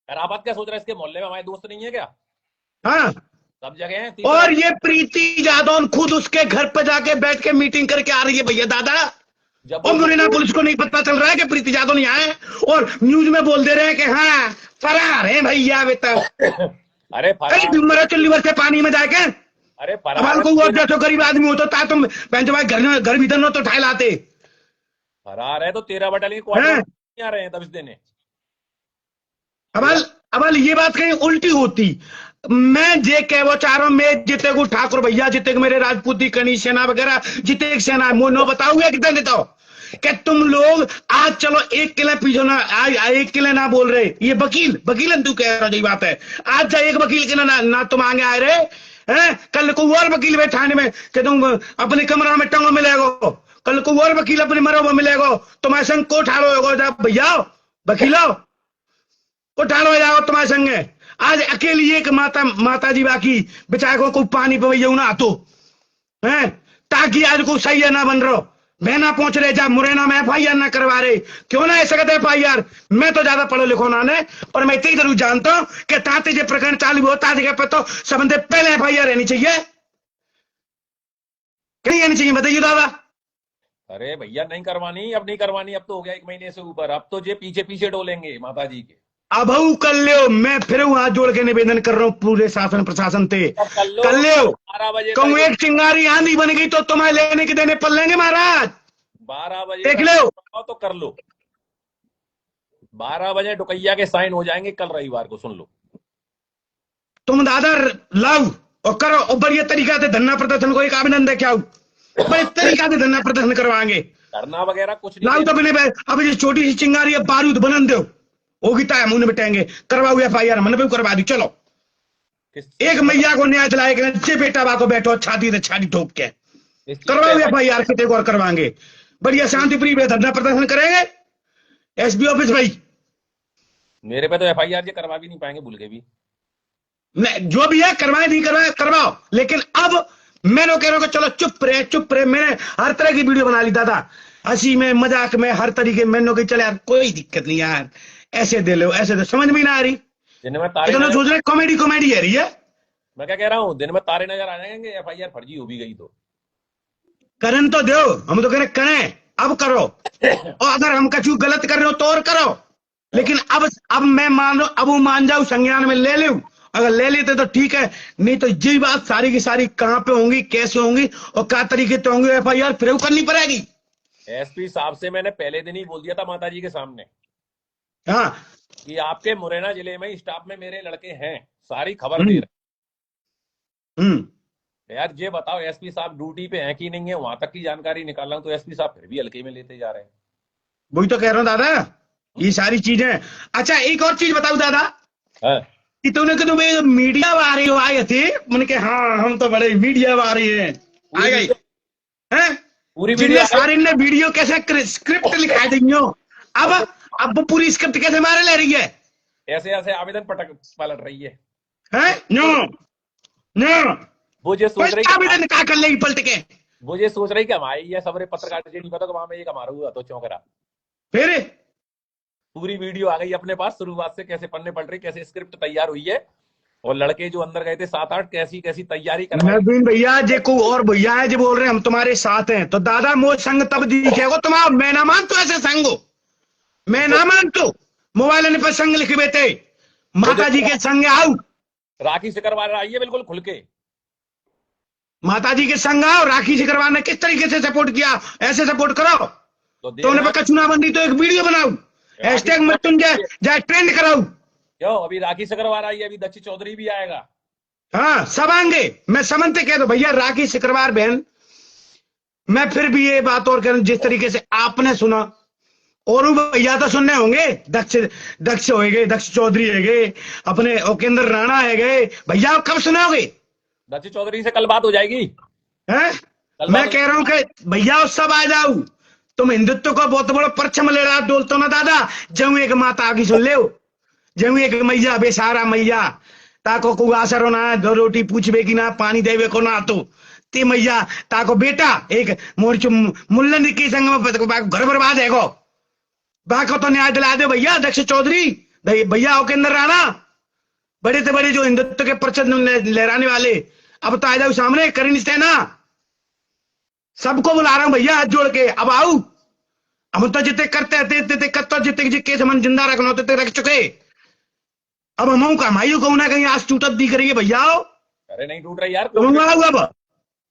अराफात क्या सोच रहा है? इसके मोहल्ले में हमारे दोस्त नहीं है क्या? हाँ, सब जगह हैं। और ये प्रीति जादौन खुद उसके घर पे जाके बैठ के मीटिंग करके आ रही है। भैया दादा, और मुरैना पुलिस को नहीं पता चल रहा है कि प्रीति जादौन यहाँ है? और न्यूज में बोल दे रहे हैं कि हाँ फरार है भैया बेटा। अरे फरार लिवर से पानी में जाके, अरे फरार को और जैसे गरीब आदमी होता था तुम भाई घर भीतर न तो ठाए लाते। फरार है तो 13 बटालियन क्वार्टर नहीं आ रहे हैं तब इस दिन। अब ये बात कहीं उल्टी होती, मैं जे कह वो चारों में जीते को ठाकुर भैया, जीते मेरे राजपूती कनी सेना वगैरह, जीते सेना मोनो बताऊंगा कितना देता हो कि तुम लोग आज चलो एक किले पीछे ना, आज एक किले ना बोल रहे, ये वकील तू कह रहा यही बात है। आज जा एक वकील के ना तुम आगे आए रहे हैं, कल को और वकील बैठाने में कि तुम अपने कमरा में टंगो मिलेगो, कल को और वकील अपने मरो में मिलेगो, तुम्हारे संग को ठाड़ो भैया वकीलो को ठाड़ो जाओ तुम्हारे संग। आज अकेली एक माता जी बाकी बेचारे को पानी पवैया ना तो है, ताकि आज को सही ना बन रहा, मैं ना पहुंच रहे, जा मुरैना में एफआईआर ना करवा रहे, क्यों ना ऐसा कहते एफआईआर? मैं तो ज्यादा पढ़ो लिखो ना ने, और मैं इतनी जरूर जानता हूं कि ताते जो प्रकरण चालू होता है तो सबसे पहले एफआईआर रहनी चाहिए, कहीं रहनी चाहिए, बताइए दादा। अरे भैया नहीं करवानी, अब नहीं करवानी, अब तो हो गया 1 महीने से ऊपर, अब तो जे पीछे पीछे डोलेंगे माता जी के। अब कर लो, मैं फिर हाथ जोड़ के निवेदन कर रहा हूं पूरे शासन प्रशासन से, कर लो। 12 बजे कहूं एक चिंगारी आंधी बन गई तो तुम्हें लेने के देने पड़ लेंगे महाराज। 12 बजे देख लो तो कर लो, 12 बजे डुकैया के साइन हो जाएंगे कल रविवार को, सुन लो। तुम दादा लाओ और करो, और बढ़िया तरीका से धरना प्रदर्शन को एक आवेदन दे क्या बड़े तरीका से धरना प्रदर्शन करवाएंगे, धरना वगैरह कुछ नहीं लाओ तो बिना अब ये छोटी सी चिंगारी है बारूद बनन दो, होगी ताया मुंह बिटेंगे, करवाओ एफआईआर मन भी करवा दी। चलो एक मैया को न्याय दिलाएगा, बेटा बाको बैठो छाती से छाती ठोक के करवाओ एफआईआर, कितने को और करवाएंगे, बढ़िया शांतिप्रिय धरना प्रदर्शन करेंगे। एसपी ऑफिस भाई मेरे पे तो एफआईआर जे करवा भी नहीं पाएंगे भूल के भी, जो भी है करवाए नहीं करवाए करवाओ, लेकिन अब मैं कह रहा हूं चलो चुप रहे। मैंने हर तरह की वीडियो बना ली दादा, हंसी में मजाक में हर तरीके, मैंने कही चले यार कोई दिक्कत नहीं यार, ऐसे दे लो ऐसे दे, समझ में ना आ रही, दिन में तारे सोच रहे कॉमेडी है रही है। मैं क्या कह रहा हूँ, दिन में तारे नजर आ जाएंगे, एफआईआर फर्जी हो भी गई तो करन तो दो, हम तो कह रहे करें, अब करो, और अगर हम कछु गलत कर रहे हो तो और करो, लेकिन अब मैं मान लो, अब वो मान जाऊ, संज्ञान में ले लूं, अगर ले लेते तो ठीक है, नहीं तो ये बात सारी की सारी कहां पे होंगी, कैसे होंगी और क्या तरीके से होंगी, एफआईआर फिर करनी पड़ेगी। एसपी साहब से मैंने पहले दिन ही बोल दिया था माता जी के सामने, हाँ, कि आपके मुरैना जिले में स्टाफ में मेरे लड़के हैं, सारी खबर दे रहे, यार ये बताओ, एसपी साहब ड्यूटी पे हैं कि नहीं है, वहां तक की जानकारी निकाल रहा हूं, तो एसपी साहब फिर भी हल्के में लेते जा रहे हैं। वही तो कह रहा हूँ दादा, ये सारी चीजें। अच्छा एक और चीज बताऊं दादा, हाँ, कि तूने कि तुम्हें मीडिया वाले आए थे, मैंने कहा हाँ हम तो बड़े मीडिया वाले हैं, आ गए हैं, पूरी वीडियो जिनने आ गई। सारे ने वीडियो कैसे स्क्रिप्ट लिखा दी हो। अब वो पूरी स्क्रिप्ट कैसे मारे ले रही है, ऐसे ऐसे आवेदन पलट रही है। हैं? नो नो, वो ये सोच रही आवेदन क्या कर लेगी पलट के, वो ये सोच रही कि हमारे ये सबरे पत्रकार नहीं पता कि वहां में एक हमारा हुआ तो चौंकरा। फिर पूरी वीडियो आ गई अपने पास, शुरुआत से कैसे पन्ने पलट रही, कैसे स्क्रिप्ट तैयार हुई है, और लड़के जो अंदर गए थे 7-8 कैसी कैसी तैयारी करवाई। नवीन भैया जे को और भैया है जो बोल रहे हैं हम तुम्हारे साथ हैं, तो दादा मोह संग तब दिखेगा तुम्हारा, मैं ना मानतो ऐसे संग हो, मैं ना मानतो। मोबाइल पर संग लिख बेटे, माता जी के संग आओ, राखी से करवा रही है बिल्कुल खुल के। माता जी के संग आओ, राखी से करवाने किस तरीके से सपोर्ट किया, ऐसे सपोर्ट करो। तो तो उन्हें पक्का चुनावबंदी तो एक वीडियो बनाओ, हैशटैग मृत्युंजय जाए ट्रेंड कराओ। क्यों अभी राखी से करवा रही है, अभी दक्षिण चौधरी भी आएगा। हाँ सब आएंगे, मैं समझते कह दो भैया राखी सिकरवार बहन। मैं फिर भी ये बात और कह, जिस तरीके से आपने सुना, और भैया तो सुनने होंगे, दक्ष होएगे, दक्ष चौधरी है, अपने ओकेंद्र राणा है भैया, कब सुनाओगे? दक्षिण चौधरी से कल बात हो जाएगी हैं? मैं कह रहा हूं कि भैया सब आ जाओ, तुम हिंदुत्व को बहुत बड़ा परचम ले रहा बोलते हो ना दादा, जब एक माता आगे सुन ले, जब एक मैया बेसारा मैया, ताको को आसरो ना, दो रोटी पूछबे की ना, पानी देवे को ना, तो ते मैया ताको बेटा एक मोर्च मुल्लन की संग में घर बर्बाद है को, बाको तो न्याय दिला दे भैया दक्ष चौधरी, भैया हो के अंदर राणा, बड़े से बड़े जो हिंदुत्व के परचम लहराने वाले, अब तो आ जाओ सामने, कर नहीं ना, सबको बुला रहा हूं भैया हाथ जोड़ के, अब आओ। हम तो जितने करते जितने केस हम जिंदा रखना होते रख चुके, अब हम कमाइयो कहूं ना कहीं आज टूटत दिख रही है भैया। अरे नहीं टूट रही यार, अब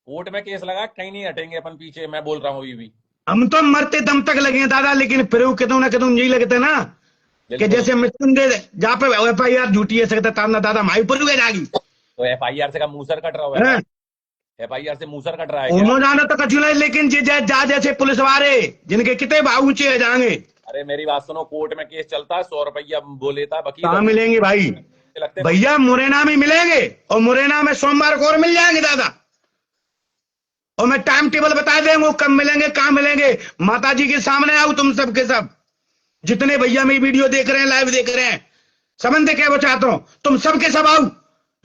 कोर्ट में केस लगा, कहीं नहीं हटेंगे अपन पीछे, मैं बोल रहा हूँ अभी भी। हम तो मरते दम तक लगे हैं दादा, लेकिन फिर वो कहता हूं ना कहता हूं यही लगता है ना कि जैसे मृत्युंजय जहाँ पे FIR झूठी है सकता ताना दादा माई पर जाएगी, तो FIR से का मूसर कट रहा है, FIR से मूसर कट रहा है क्या? उन्होंने जाना तो कछु नहीं, लेकिन जा जैसे पुलिस वाले जिनके कितने भाव ऊंचे जाएंगे। अरे मेरी बात सुनो, कोर्ट में केस चलता है, 100 रुपया बोले था वकील, कहाँ मिलेंगे भाई, लगते भैया मुरैना में मिलेंगे, और मुरैना में सोमवार को और मिल जाएंगे दादा, और मैं टाइम टेबल बता देंगे कब मिलेंगे कहाँ मिलेंगे। माता जी के सामने आओ तुम सबके सब, जितने भैया मेरी वीडियो देख रहे हैं, लाइव देख रहे हैं, समझते क्या वो चाहता हूं, तुम सबके सब आओ,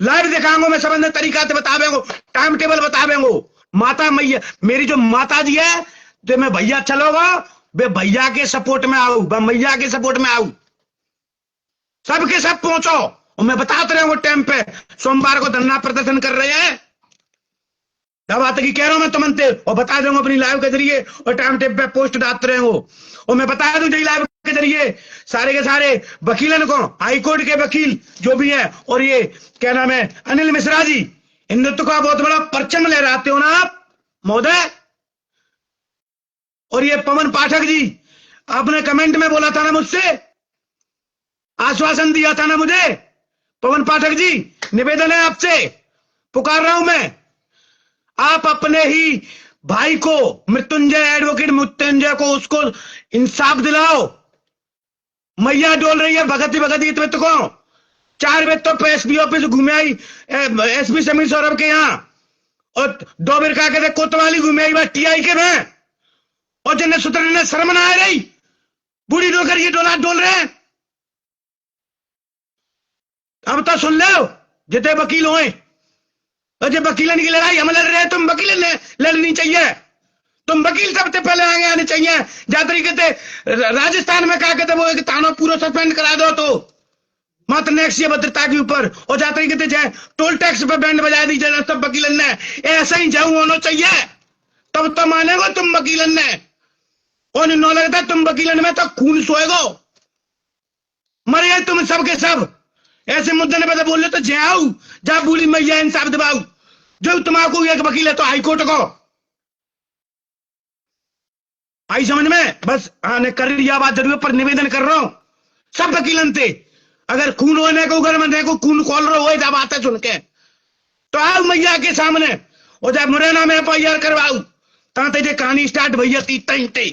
लाइव दिखाऊंगा मैं, समझने तरीका से बता देंगे, टाइम टेबल बता देंगे। माता मैया मेरी जो माता जी है, तो मैं भैया चलोगा, वे भैया के सपोर्ट में आओ, मैया के सपोर्ट में आओ, सबके सब पहुंचो, और मैं बताते रहूंगा टाइम पे, सोमवार को धरना प्रदर्शन कर रहे हैं, क्या बात की कह रहा हूं मैं तुमसे, और बता दूंगा अपनी लाइव के जरिए, और टाइम टेप पे पोस्ट डालते रहे हो, और मैं बता दूं लाइव के जरिए सारे के सारे वकीलन को, हाईकोर्ट के वकील जो भी है, और ये क्या नाम है अनिल मिश्रा जी, हिंदुत्व का बहुत बड़ा परचम लहराते हो ना आप महोदय, और ये पवन पाठक जी, आपने कमेंट में बोला था ना मुझसे, आश्वासन दिया था ना मुझे, पवन पाठक जी निवेदन है आपसे, पुकार रहा हूं मैं, आप अपने ही भाई को मृत्युंजय, एडवोकेट मृत्युंजय को, उसको इंसाफ दिलाओ। मैया डोल रही है भगती तो को 4 बजे तो एसपी ऑफिस घूमे आई, एसपी समीर सौरभ के यहाँ, और 2 बार कहा कहते कोतवाली घूमे आई बात TI के में, और जिन्हें सुधरने शर्म ना आ रही, बूढ़ी डोकर ये डोल रहे हैं। अब तो सुन लो जितने वकील हुए, और जब वकीलन की लड़ाई हम लड़ रहे हैं, तुम वकील लड़नी चाहिए, तुम वकील सबसे पहले आगे आने चाहिए। जा तरीके से राजस्थान में कहा कहते वो एक थाना पूरा सस्पेंड करा दो, तो मात्र नेक्स्ट ये भद्रता के ऊपर, और जा तरीके से जाए टोल टैक्स पे बैंड बजा दीजिए सब वकीलन ने, ऐसा ही जाऊं होना चाहिए, तब तो मानेगो तुम वकीलन ने, और न लगता तुम वकीलन में तो खून सोएगो, मरिए तुम सबके सब, ऐसे मुद्दे ने बोल रहे तो जाओ, जा बूढ़ी मैया इंसाफ दिलाओ, जो तुम्हारा एक वकील है तो हाईकोर्ट को आई समझ में, बस आने कर लिया बात जरूर, पर निवेदन कर रहा हूं सब वकीलन थे, अगर खून होने को घर में देखो खून खोल रहे हो बात है सुन के, तो आओ मैया के सामने, और जब मुरैना में FIR करवाऊ ताते जे कहानी स्टार्ट भैया ती तई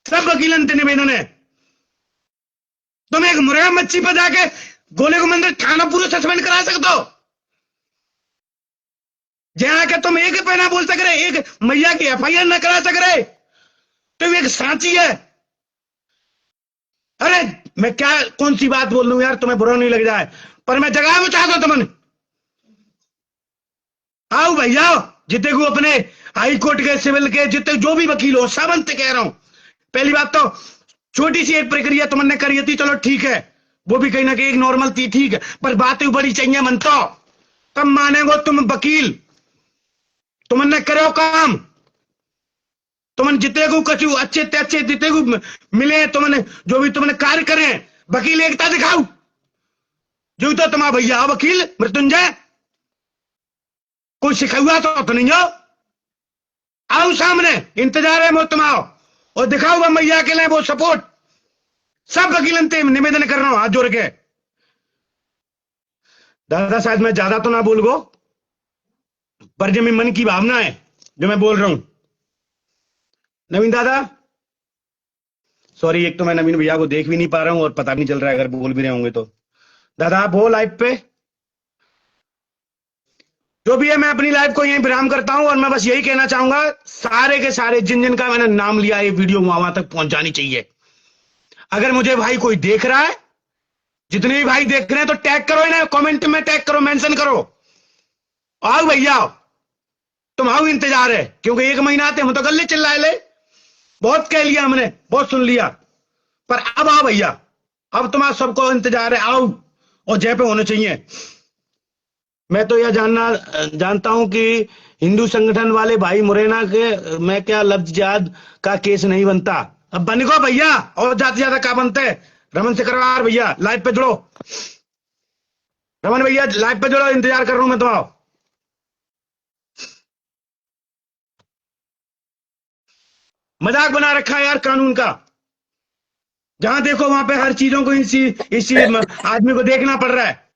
सब वकीलन ते निवेदन है। तुम एक मुरैना मच्छी पर जाके गोले को मंदिर थाना पूरा सस्पेंड करा सकते हो, जहां के तुम एक पे ना बोल सक रहे, एक मैया की FIR ना करा सक रहे, तो एक सांची है। अरे मैं क्या कौन सी बात बोल लूं यार, तुम्हें बुरा नहीं लग जाए, पर मैं जगह में चाहता तुमने आओ भैया, जितने को अपने हाई कोर्ट के सिविल के जितने जो भी वकील हो सब अंत कह रहा हूं। पहली बात तो छोटी सी एक प्रक्रिया तुमने करी थी, चलो ठीक है, वो भी कहीं ना कहीं एक नॉर्मल थी, ठीक है, पर बात बड़ी चाहिए मन तो तब मानेगो तुम वकील, तुमने करो काम, तुमने जितने को कचू अच्छे अच्छे जितने को मिले, तुमने जो भी तुमने कार्य करे, वकील एकता दिखाओ। जो तो तुम्हारा भैया वकील मृत्युंजय कोई सिखाया तो नहीं हो, आओ सामने, इंतजार है तुम आओ और दिखाओ वह मैया के लिए वो सपोर्ट। सब वकीलन ते निवेदन कर रहा हूं हाथ जोड़ के। दादा शायद मैं ज्यादा तो ना बोल गो, पर जो मेरे मन की भावना है जो मैं बोल रहा हूं। नवीन दादा सॉरी, एक तो मैं नवीन भैया को देख भी नहीं पा रहा हूं और पता भी नहीं चल रहा है अगर बोल भी रहे होंगे तो। दादा आप हो लाइव पे? जो भी है मैं अपनी लाइव को यहीं विराम करता हूं और मैं बस यही कहना चाहूंगा, सारे के सारे जिन जिन का मैंने नाम लिया ये वीडियो वहां तक पहुंच जानी चाहिए। अगर मुझे भाई कोई देख रहा है, जितने भी भाई देख रहे हैं तो टैग करो इन्हें, कमेंट में टैग करो, मेंशन करो, आओ भैया आओ, तुम आओ, इंतजार है, क्योंकि एक महीना आते हम तो गले चिल्लाए ले, बहुत कह लिया हमने, बहुत सुन लिया, पर अब आओ भैया, अब तुम्हारा सबको इंतजार है, आओ और जय पे होने चाहिए। मैं तो यह जानता हूं कि हिंदू संगठन वाले भाई मुरैना के मैं क्या लफ्ज जिहाद का केस नहीं बनता, अब बन गो भैया, और ज्यादा ज्यादा क्या बनते हैं। रमन से करवार भैया लाइव पे जुड़ो, रमन भैया लाइव पे जुड़ो, इंतजार कर रहा हूं मैं तुम्हारा। मजाक बना रखा है यार कानून का, जहां देखो वहां पे हर चीजों को इसी आदमी को देखना पड़ रहा है।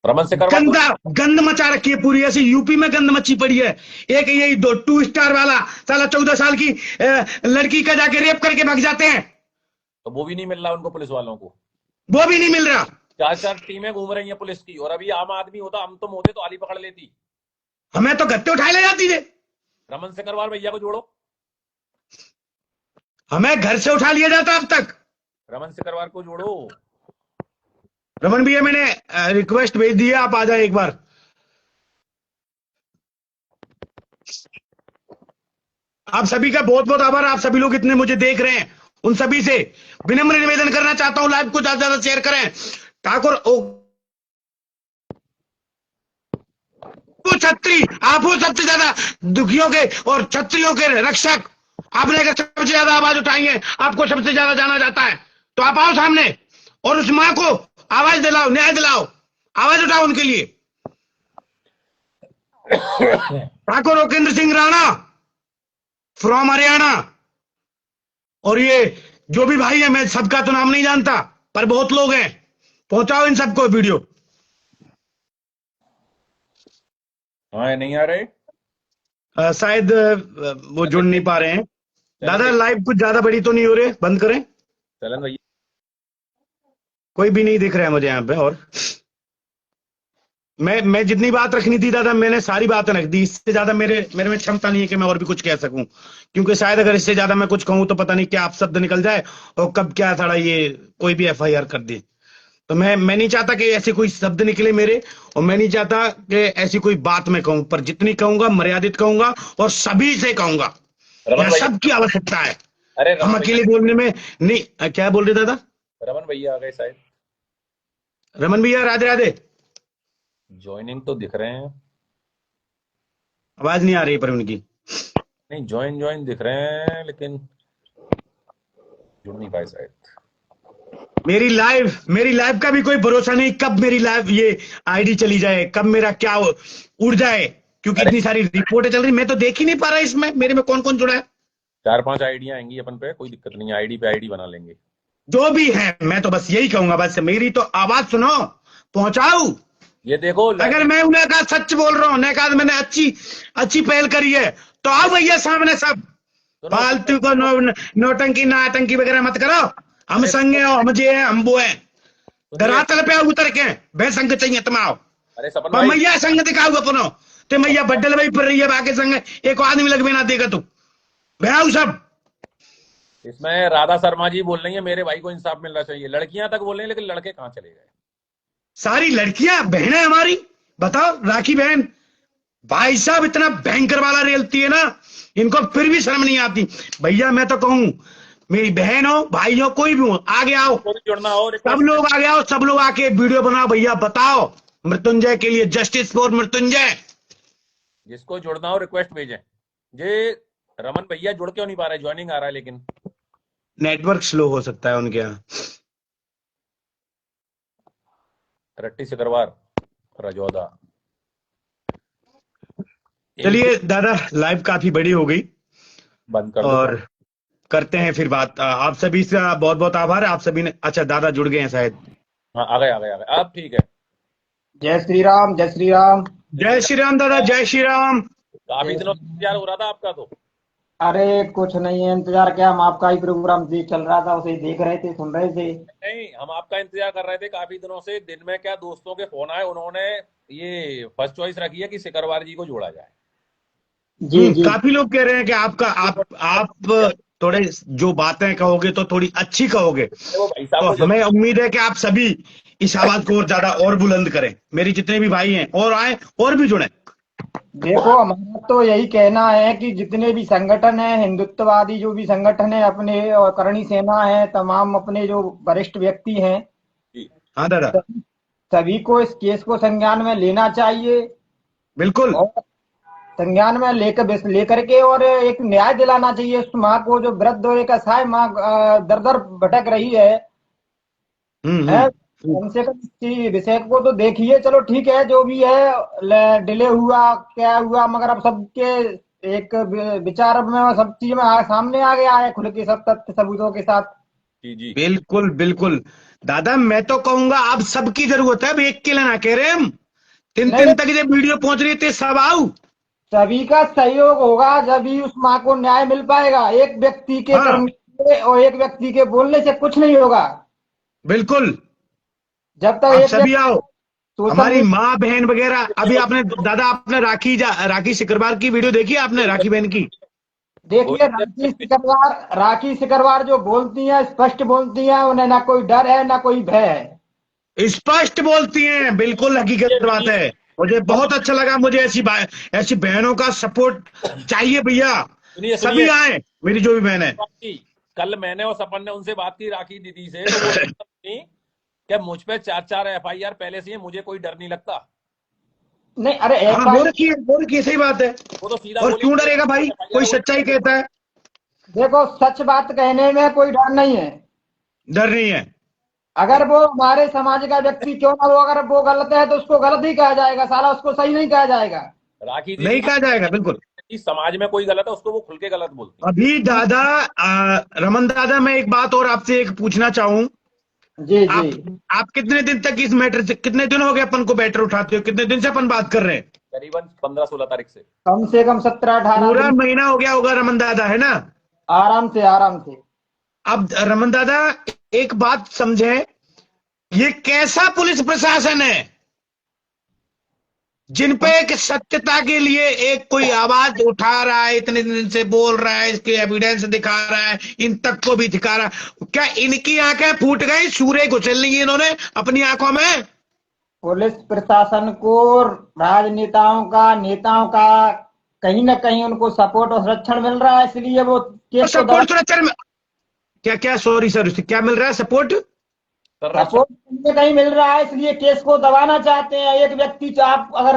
रमन से गंदा गंद मचा रखी है पूरी, ऐसी यूपी में गंद मची पड़ी है। एक यही 2 स्टार वाला साला 14 साल की लड़की का जाके रेप करके भाग जाते हैं, तो वो भी नहीं मिल रहा उनको, पुलिस वालों को वो भी नहीं मिल रहा। 4 टीमें घूम रही हैं पुलिस की, और अभी आम आदमी होता, हम तुम होते तो आली पकड़ लेती, हमें तो गत्ते उठाए ले जाती थे। रमन से करवार भैया को जोड़ो, हमें घर से उठा लिया जाता अब तक। रमन से करवार को जोड़ो। रमन भैया मैंने रिक्वेस्ट भेज दी है, आप आ जाए एक बार। आप सभी का बहुत बहुत आभार, आप सभी लोग इतने मुझे देख रहे हैं, उन सभी से विनम्र निवेदन करना चाहता हूं, लाइव को ज्यादा से ज्यादा शेयर करें। ठाकुर छत्री, आप हो सबसे ज्यादा दुखियों के और छत्रियों के रक्षक, आपने अगर सबसे ज्यादा आवाज उठाई है, आपको सबसे ज्यादा जाना जाता है, तो आप आओ सामने और उस मां को आवाज दिलाओ, न्याय दिलाओ, आवाज उठाओ उनके लिए। ठाकुर ओकेंद्र सिंह राणा फ्रॉम हरियाणा, और ये जो भी भाई है, मैं सबका तो नाम नहीं जानता पर बहुत लोग हैं, पहुंचाओ इन सबको वीडियो। हाँ नहीं आ रहे, शायद वो जुड़ नहीं पा रहे हैं। दादा लाइव कुछ ज्यादा बड़ी तो नहीं हो रही, बंद करें। चलन भैया कोई भी नहीं दिख रहा है मुझे यहाँ पे, और मैं जितनी बात रखनी थी दादा मैंने सारी बातें रख दी, इससे ज्यादा मेरे में क्षमता नहीं है कि मैं और भी कुछ कह सकूं, क्योंकि शायद अगर इससे ज्यादा मैं कुछ कहूं तो पता नहीं क्या आप शब्द निकल जाए और कब क्या थोड़ा ये कोई भी FIR कर दे। तो मैं नहीं चाहता कि ऐसे कोई शब्द निकले मेरे, और मैं नहीं चाहता कि ऐसी कोई बात मैं कहूं, पर जितनी कहूंगा मर्यादित कहूंगा और सभी से कहूंगा, सबकी आवश्यकता है। अरे हम अकेले बोलने में नहीं। क्या बोल रहे दादा? रमन भैया आ गए शायद, रमन भैया राधे राधे, ज्वाइनिंग तो दिख रहे हैं, आवाज नहीं आ रही पर उनकी, नहीं ज्वाइन दिख रहे हैं लेकिन जुड़ नहीं पाए शायद। मेरी लाइव का भी कोई भरोसा नहीं, कब मेरी लाइव ये आईडी चली जाए, कब मेरा क्या उड़ जाए, क्योंकि इतनी सारी रिपोर्टें चल रही, मैं तो देख ही नहीं पा रहा इसमें मेरे में कौन कौन जुड़ा है। 4-5 आईडियां आएंगी अपन पे, कोई दिक्कत नहीं, आईडी पे आईडी बना लेंगे। जो भी है मैं तो बस यही कहूंगा, बस मेरी तो आवाज सुनो, पहुंचाओ, ये देखो अगर मैं उन्हें कहा सच बोल रहा हूँ, उन्हें कहा मैंने अच्छी पहल करी है, तो आओ भैया सामने सब। फालतू को नौटंकी नाटंकी वगैरह मत करो। हम संग हैं, हम जे हैं, हम वो हैं। धरातल पे उतर के भे संग चाहिए तुम आओ। अरे सपन पर भाई, मैया संग दिखाओ अपनो, ते मैया बड्डल भाई पर रही है बाकी संग एक आदमी लग भी ना देगा तू भैया सब। इसमें राधा शर्मा जी बोल रही है मेरे भाई को इंसाफ मिलना चाहिए, लड़कियां तक बोल रही है, लेकिन लड़के कहाँ चले गए? सारी लड़कियां बहनें हमारी, बताओ राखी बहन। भाई साहब इतना भयंकर वाला रेलती है ना, इनको फिर भी शर्म नहीं आती। भैया मैं तो कहूं, मेरी बहन हो भाई हो कोई भी हो, आगे आओ, तो भी जुड़ना हो, सब रिक्वेस्ट लोग आगे आओ, सब लोग आके वीडियो बनाओ भैया, बताओ मृत्युंजय के लिए, जस्टिस फॉर मृत्युंजय। जिसको जुड़ना हो रिक्वेस्ट भेजें। ये रमन भैया जुड़ क्यों नहीं पा रहे? ज्वाइनिंग आ रहा है लेकिन नेटवर्क स्लो हो सकता है उनके यहाँ। रट्टी सिकरवार रजौदा। चलिए दादा, लाइव काफी बड़ी हो गई बंद कर दो और करते हैं फिर बात। आप सभी से बहुत बहुत आभार है, आप सभी ने। अच्छा दादा जुड़ गए हैं शायद। हाँ आ गए अब ठीक है। जय श्री राम, जय श्री राम। जय श्री राम दादा, जय श्री राम। काफी दिनों से इंतजार हो रहा था आपका तो। अरे कुछ नहीं है इंतजार, क्या हम आपका ही प्रोग्राम चल रहा था, उसे देख रहे थे, सुन रहे थे। नहीं, हम आपका इंतजार कर रहे थे काफी दिनों से। दिन में क्या दोस्तों के फोन आए, उन्होंने ये फर्स्ट चॉइस रखी है कि सिकरवार जी को जोड़ा जाए। जी जी। काफी लोग कह रहे हैं कि आप थोड़े जो बातें कहोगे तो थोड़ी अच्छी कहोगे, वो भाई साहब तो को हमें उम्मीद है कि आप सभी इस आवाज को और ज्यादा और बुलंद करें। मेरे जितने भी भाई हैं और आए और भी जुड़े। देखो हमारा तो यही कहना है कि जितने भी संगठन हैं, हिंदुत्ववादी जो भी संगठन है अपने, और करणी सेना है, तमाम अपने जो वरिष्ठ व्यक्ति हैं, हाँ दादा, सभी को इस केस को संज्ञान में लेना चाहिए। बिल्कुल। और संज्ञान में लेकर के और एक न्याय दिलाना चाहिए उस माँ को, जो वृद्ध और एक असहाय माँ दर दर भटक रही है। कम से कम इस विषय को तो देखिए। चलो ठीक है, जो भी है डिले हुआ क्या हुआ, मगर अब सबके एक विचार में सब चीज में सामने आ गया है खुल के, सब तथ्य सबूतों के साथ। जी बिल्कुल बिल्कुल दादा, मैं तो कहूंगा आप सबकी जरूरत है, अब एक के लिए ना कह रहे हम। तीन तक जब वीडियो पहुंच रही थी, सब आओ, सभी का सहयोग होगा जब ही उस माँ को न्याय मिल पाएगा। एक व्यक्ति के करने से और एक व्यक्ति के बोलने से कुछ नहीं होगा। बिल्कुल, जब तक आप एक सभी आओ, हमारी सोशल माँ बहन वगैरह। अभी आपने दादा, आपने राखी सिकरवार की वीडियो देखी आपने, राखी बहन की? देखिए, राखी सिकरवार जो बोलती हैं, स्पष्ट बोलती हैं, उन्हें ना कोई डर है ना कोई भय है, स्पष्ट बोलती हैं, बिल्कुल हकीकत बात है। मुझे बहुत अच्छा लगा, मुझे ऐसी बहनों का सपोर्ट चाहिए भैया। सभी आए, मेरी जो भी बहन है। कल मैंने और सपन ने उनसे बात की राखी दीदी से, तो वो क्या मुझ पे 4 FIR पहले से ही, मुझे कोई डर नहीं लगता। नहीं, अरे वो रखिए, सही बात है। वो तो सीधा और क्यों डरेगा भाई, कोई सच्चाई कहता है। देखो, सच बात कहने में कोई डर नहीं है, डर नहीं है। अगर वो हमारे समाज का व्यक्ति क्यों ना हो, अगर वो गलत है तो उसको गलत ही कहा जाएगा, साला उसको सही नहीं कहा जाएगा। राखी दीदी नहीं कहा जाएगा, बिल्कुल। समाज में कोई गलत है उसको वो खुल के गलत बोलती है। अभी दादा, रमन दादा, मैं एक बात और आपसे एक पूछना चाहूं। जी आप कितने दिन तक इस मैटर से, कितने दिन हो गए अपन को मैटर उठाते हो, कितने दिन से अपन बात कर रहे हैं? करीबन 15-16 तारीख से कम 17-18 पूरा महीना हो गया होगा रमन दादा, है ना? आराम से। अब रमन दादा एक बात समझे, ये कैसा पुलिस प्रशासन है जिन पे एक सत्यता के लिए एक कोई आवाज उठा रहा है, इतने दिन से बोल रहा है, इसके एविडेंस दिखा रहा है, इन तक को भी दिखा रहा है। क्या इनकी आंखें फूट गई, सूर्य घुसल ली इन्होंने अपनी आंखों में? पुलिस प्रशासन को राजनेताओं का, नेताओं का कहीं ना कहीं उनको सपोर्ट और संरक्षण मिल रहा है, इसलिए वो केस सपोर्ट सुरक्षा में क्या सॉरी सर, क्या मिल रहा है? सपोर्ट कहीं मिल रहा है, इसलिए केस को दबाना चाहते हैं। एक व्यक्ति, आप अगर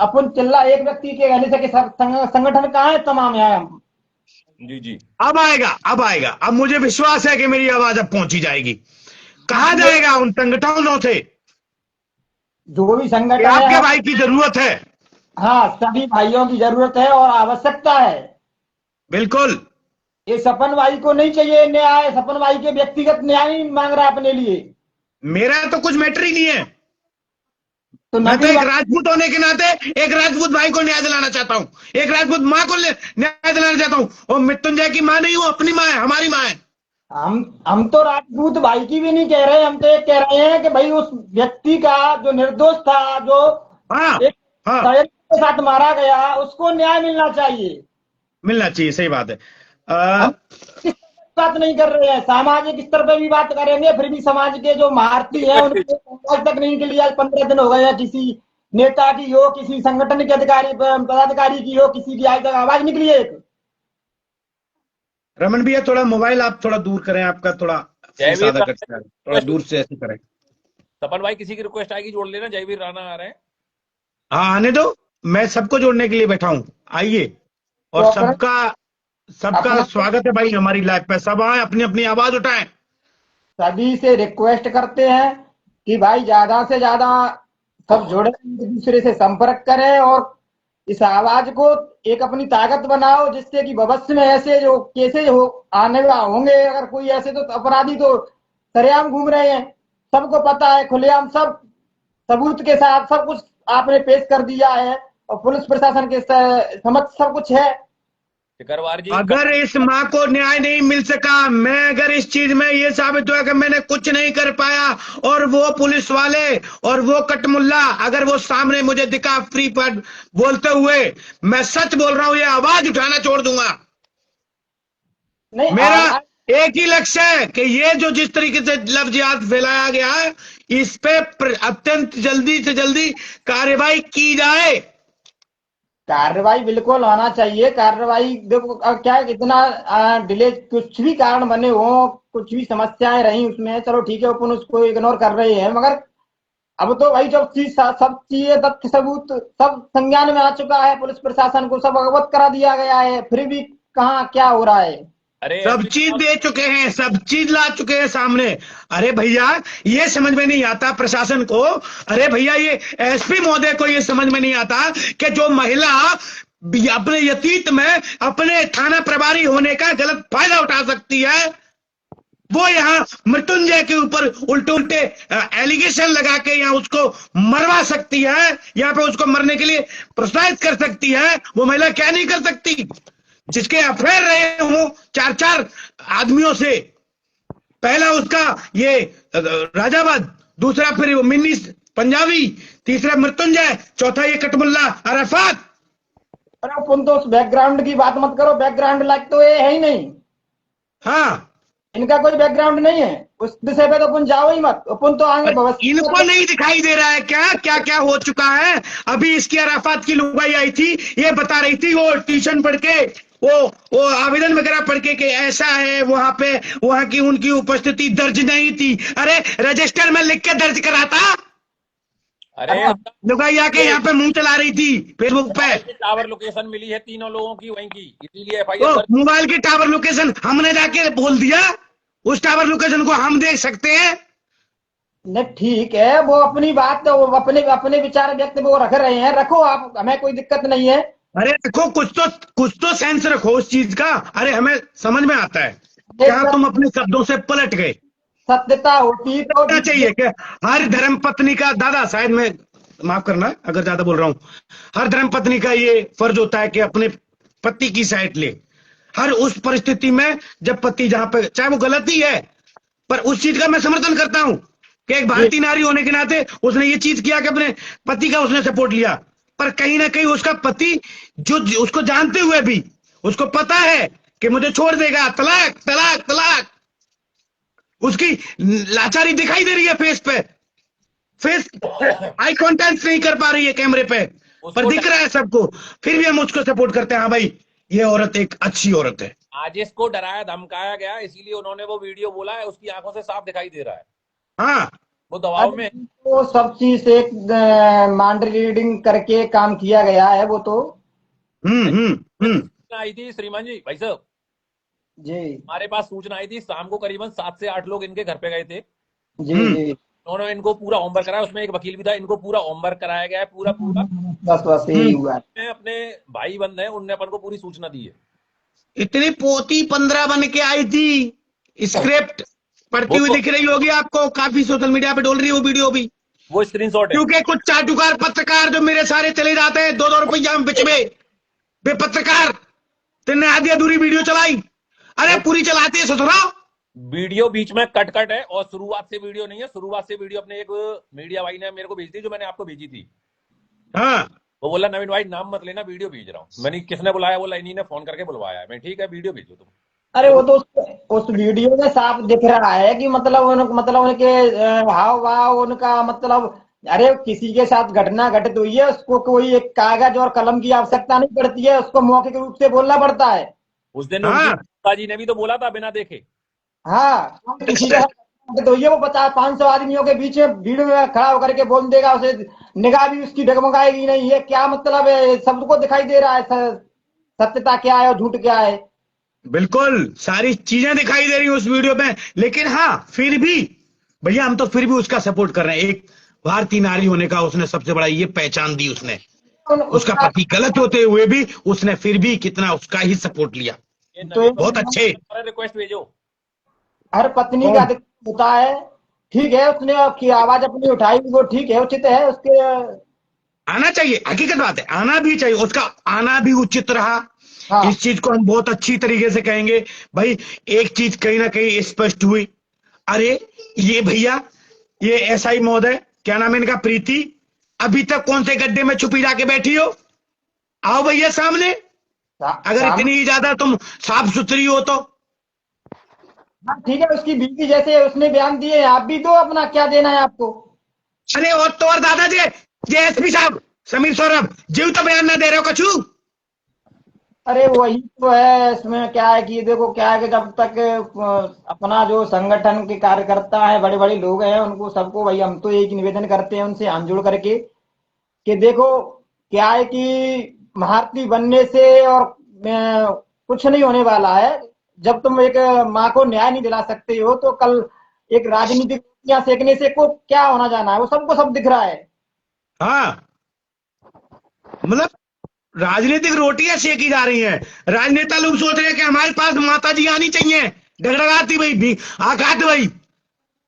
अपन चिल्ला, एक व्यक्ति के कहने से संगठन कहाँ है तमाम यहाँ। जी अब आएगा। अब मुझे विश्वास है कि मेरी आवाज अब पहुंची जाएगी। कहा जाएगा उन संगठनों से, जो भी संगठन आपके भाई की जरूरत है। हाँ, सभी भाइयों की जरूरत है और आवश्यकता है। बिल्कुल, ये सपन भाई को नहीं चाहिए न्याय, सपन भाई के व्यक्तिगत न्याय नहीं मांग रहा अपने लिए। मेरा तो कुछ मैटर ही नहीं है। तो मैं तो नबी एक राजपूत होने के नाते एक राजपूत भाई को न्याय दिलाना चाहता हूँ, एक राजपूत माँ को न्याय दिलाना चाहता हूँ। और मृत्युंजय की माँ नहीं हूँ, अपनी माँ है, हमारी माँ है। हम तो राजपूत भाई की भी नहीं कह रहे, हम तो ये कह रहे हैं कि भाई उस व्यक्ति का जो निर्दोष था, जो हाँ एक हाँ, षड्यंत्र के साथ मारा गया, उसको न्याय मिलना चाहिए। मिलना चाहिए, सही बात है। हम किस बात नहीं कर रहे हैं, सामाजिक स्तर पे भी बात करेंगे, फिर भी समाज के जो महारथी हैं उनको आज तक नहीं निकली। आज 15 दिन हो गए हैं, किसी नेता की हो, किसी संगठन के अधिकारी पदाधिकारी की हो, किसी की आज तक आवाज निकली है एक। रमन भैया थोड़ा मोबाइल आप थोड़ा दूर करें, आपका थोड़ा फेस जयवीर आधा कटता है, थोड़ा दूर से ऐसे करें। सपन भाई किसी की रिक्वेस्ट आएगी जोड़ लेना, जयवीर राणा आ रहे हैं। हाँ आने दो, मैं सबको जोड़ने के लिए बैठा हूँ, आइए। और तो सबका सबका स्वागत है भाई हमारी लाइफ पे, सब आए अपनी अपनी आवाज उठाएं। सभी से रिक्वेस्ट करते हैं कि भाई ज्यादा से ज्यादा सब जुड़े, एक दूसरे से संपर्क करें और इस आवाज को एक अपनी ताकत बनाओ, जिससे कि भविष्य में ऐसे जो केसेज हो आने होंगे, अगर कोई ऐसे तो अपराधी तो सरेआम घूम रहे हैं, सबको पता है, खुलेआम सब सबूत के साथ सब कुछ आपने पेश कर दिया है और पुलिस प्रशासन के समझ सब कुछ है। शिकरवार जी, अगर इस माँ को न्याय नहीं मिल सका, मैं अगर इस चीज में ये साबित हुआ कि मैंने कुछ नहीं कर पाया, और वो पुलिस वाले और वो कटमुल्ला अगर वो सामने मुझे दिखा फ्री पर बोलते हुए, मैं सच बोल रहा हूं, ये आवाज उठाना छोड़ दूंगा। नहीं मेरा एक ही लक्ष्य है कि ये जो जिस तरीके से लफ्जियात फैलाया गया है, इस पे अत्यंत जल्दी से जल्दी कार्रवाई की जाए। कार्रवाई बिल्कुल होना चाहिए। कार्रवाई देखो, अब क्या है, इतना डिले, कुछ भी कारण बने हो, कुछ भी समस्याएं रही उसमें, चलो ठीक है, अपन उसको इग्नोर कर रहे हैं, मगर अब तो भाई जब चीज सब चीजें तथ्य सबूत सब संज्ञान में आ चुका है, पुलिस प्रशासन को सब अवगत करा दिया गया है, फिर भी कहाँ क्या हो रहा है। अरे सब चीज दे चुके हैं, सब चीज ला चुके हैं सामने। अरे भैया ये समझ में नहीं आता प्रशासन को, अरे भैया ये एसपी महोदय को ये समझ में नहीं आता कि जो महिला अपने यतीत में अपने थाना प्रभारी होने का गलत फायदा उठा सकती है, वो यहाँ मृत्युंजय के ऊपर उल्टे उल्टे एलिगेशन लगा के यहाँ उसको मरवा सकती है, यहाँ पे उसको मरने के लिए प्रोत्साहित कर सकती है। वो महिला क्या नहीं कर सकती, जिसके अफेयर रहे हो 4-4 आदमियों से, पहला उसका ये राजाबाद, दूसरा फिर मिन्नी पंजाबी, तीसरा मृत्युंजय, चौथा ये कटमुल्ला अरफात। अरे अपन तो उस बैकग्राउंड की बात मत करो, बैकग्राउंड लायक तो ये है ही नहीं, हाँ इनका कोई बैकग्राउंड नहीं है, उस विषय पे तो अपन जाओ ही मत, अपन तो आगे भविष्य। इनको नहीं दिखाई दे रहा है क्या क्या क्या हो चुका है। अभी इसकी अराफात की लुगाई आई थी, ये बता रही थी वो ट्यूशन पढ़ के, वो आवेदन वगैरह पढ़ के कि ऐसा है, वहां पे वहां की उनकी उपस्थिति दर्ज नहीं थी। अरे रजिस्टर में लिख के दर्ज करा था। अरे लुगाई आके यहाँ पे मुंह चला रही थी फेसबुक पे। टावर लोकेशन मिली है तीनों लोगों की वहीं की, इसीलिए तो एफआईआर मोबाइल की टावर लोकेशन हमने जाके बोल दिया, उस टावर लोकेशन को हम देख सकते हैं। नहीं ठीक है, वो अपनी बात वो अपने अपने विचार व्यक्त वो रख रहे हैं, रखो आप, हमें कोई दिक्कत नहीं है। अरे देखो कुछ तो सेंस रखो उस चीज का। अरे हमें समझ में आता है क्या तुम अपने शब्दों से पलट गए। सत्यता होती तो होना चाहिए कि हर धर्म पत्नी का, दादा शायद मैं माफ करना अगर ज्यादा बोल रहा हूं, हर धर्म पत्नी का ये फर्ज होता है कि अपने पति की साइड ले, हर उस परिस्थिति में जब पति जहां पे चाहे वो गलती है, पर उस चीज का मैं समर्थन करता हूं कि एक भारतीय नारी होने के नाते उसने ये चीज किया कि अपने पति का उसने सपोर्ट लिया। पर कहीं ना कहीं उसका पति जो उसको जानते हुए भी उसको पता है कि मुझे छोड़ देगा, तलाक तलाक तलाक, उसकी लाचारी दिखाई दे रही है फेस पे, फेस आई कांटेक्ट नहीं कर पा रही है कैमरे पे, पर दिख रहा है सबको, फिर भी हम उसको सपोर्ट करते हैं। हाँ भाई ये औरत एक अच्छी औरत है। आज इसको डराया धमकाया गया, इसीलिए उन्होंने वो वीडियो बोला है, उसकी आंखों से साफ दिखाई दे रहा है, हाँ वो दबाव में। तो सब चीज एक माइंड रीडिंग करके काम किया गया है वो तो। आई थी श्रीमान जी, भाई साहब जी हमारे पास सूचना आई थी, शाम को करीबन 7 से 8 लोग इनके घर पे गए थे। जी जी उन्होंने इनको पूरा होमवर्क कराया, उसमें एक वकील भी था, इनको पूरा होमवर्क कराया गया है, पूरा बस यही हुआ। अपने भाई बंद है, उनने अपन को पूरी सूचना दी है। इतनी पोती 15 बन के आई थी, स्क्रिप्ट पढ़ती हुई दिख रही होगी आपको, काफी सोशल मीडिया पे डोल रही है वो वीडियो भी। वो स्क्रीनशॉट है। क्योंकि कुछ चाटुकार पत्रकार जो मेरे सारे चले जाते हैं 2-2 रुपया में बिच में, वे पत्रकार तेने आधी अधूरी वीडियो चलाई, अरे पूरी चलाती है ससुरा। वीडियो बीच में कट कट है और शुरुआत से वीडियो नहीं है। शुरुआत से वीडियो अपने एक मीडिया भाई ने मेरे को भेज दी, जो मैंने आपको भेजी थी। हाँ वो बोला नवीन भाई नाम मत लेना, वीडियो भेज रहा हूँ। मैंने किसने बुलाया, बोला इन्हीं ने फोन करके बुलवाया है। मैं ठीक है वीडियो भेजो तुम। अरे वो तो उस वीडियो में साफ दिख रहा है कि मतलब उनके हाव भाव उनका मतलब, अरे किसी के साथ घटना घटित हुई है, उसको कोई एक कागज और कलम की आवश्यकता नहीं पड़ती है, उसको मौखिक रूप से बोलना पड़ता है। उस दिन हाँ। उनकी पिताजी ने भी तो बोला था बिना देखे। हाँ, किसी के साथ घटित हुई है, वो 50-500 आदमियों के बीच में भीड़ में खड़ा होकर के बोल देगा, उसे निगाह भी उसकी डगमगाएगी नहीं। ये क्या मतलब है? सबको दिखाई दे रहा है सत्यता क्या है और झूठ क्या है। बिल्कुल सारी चीजें दिखाई दे रही हैं उस वीडियो में, लेकिन हाँ फिर भी भैया हम तो फिर भी उसका सपोर्ट कर रहे हैं। एक भारतीय नारी होने का उसने सबसे बड़ा ये पहचान दी उसने, उसका पति गलत होते हुए भी उसने फिर भी कितना उसका ही सपोर्ट लिया। तो बहुत अच्छे। रिक्वेस्ट भेजो। हर पत्नी का अधिकार होता है, ठीक है, उसने की आवाज अपनी उठाई, वो ठीक है, उचित है, उसके आना चाहिए, हकीकत बात है, आना भी चाहिए, उसका आना भी उचित रहा। हाँ। इस चीज को हम बहुत अच्छी तरीके से कहेंगे भाई। एक चीज कहीं ना कहीं स्पष्ट हुई, अरे ये भैया ये एसआई महोदय, क्या नाम है इनका, प्रीति, अभी तक कौन से गड्ढे में छुपी जाके बैठी हो? आओ भैया सामने, अगर इतनी ज्यादा तुम साफ सुथरी हो तो। हाँ ठीक है, उसकी बीवी जैसे उसने बयान दिए, आप भी दो अपना, क्या देना है आपको। अरे और तो और दादाजी, ये एसपी साहब समीर सौरभ जीव तो बयान ना दे रहे हो कछु। अरे वही तो है, इसमें क्या है कि देखो क्या है कि जब तक अपना जो संगठन के कार्यकर्ता है, बड़े बड़े लोग हैं, उनको सबको भाई हम तो एक निवेदन करते हैं उनसे हाथ जोड़ करके कि देखो क्या है कि महारथी बनने से और कुछ नहीं होने वाला है। जब तुम एक माँ को न्याय नहीं दिला सकते हो तो कल एक राजनीतिक रोटियां सेकने से को क्या होना जाना है, वो सबको सब दिख रहा है। हाँ मतलब राजनीतिक रोटियां सेकी जा रही हैं। राजनेता लोग सोच रहे हैं कि हमारे पास माता जी आनी चाहिए, डगडगाती भाई भी आकात भाई,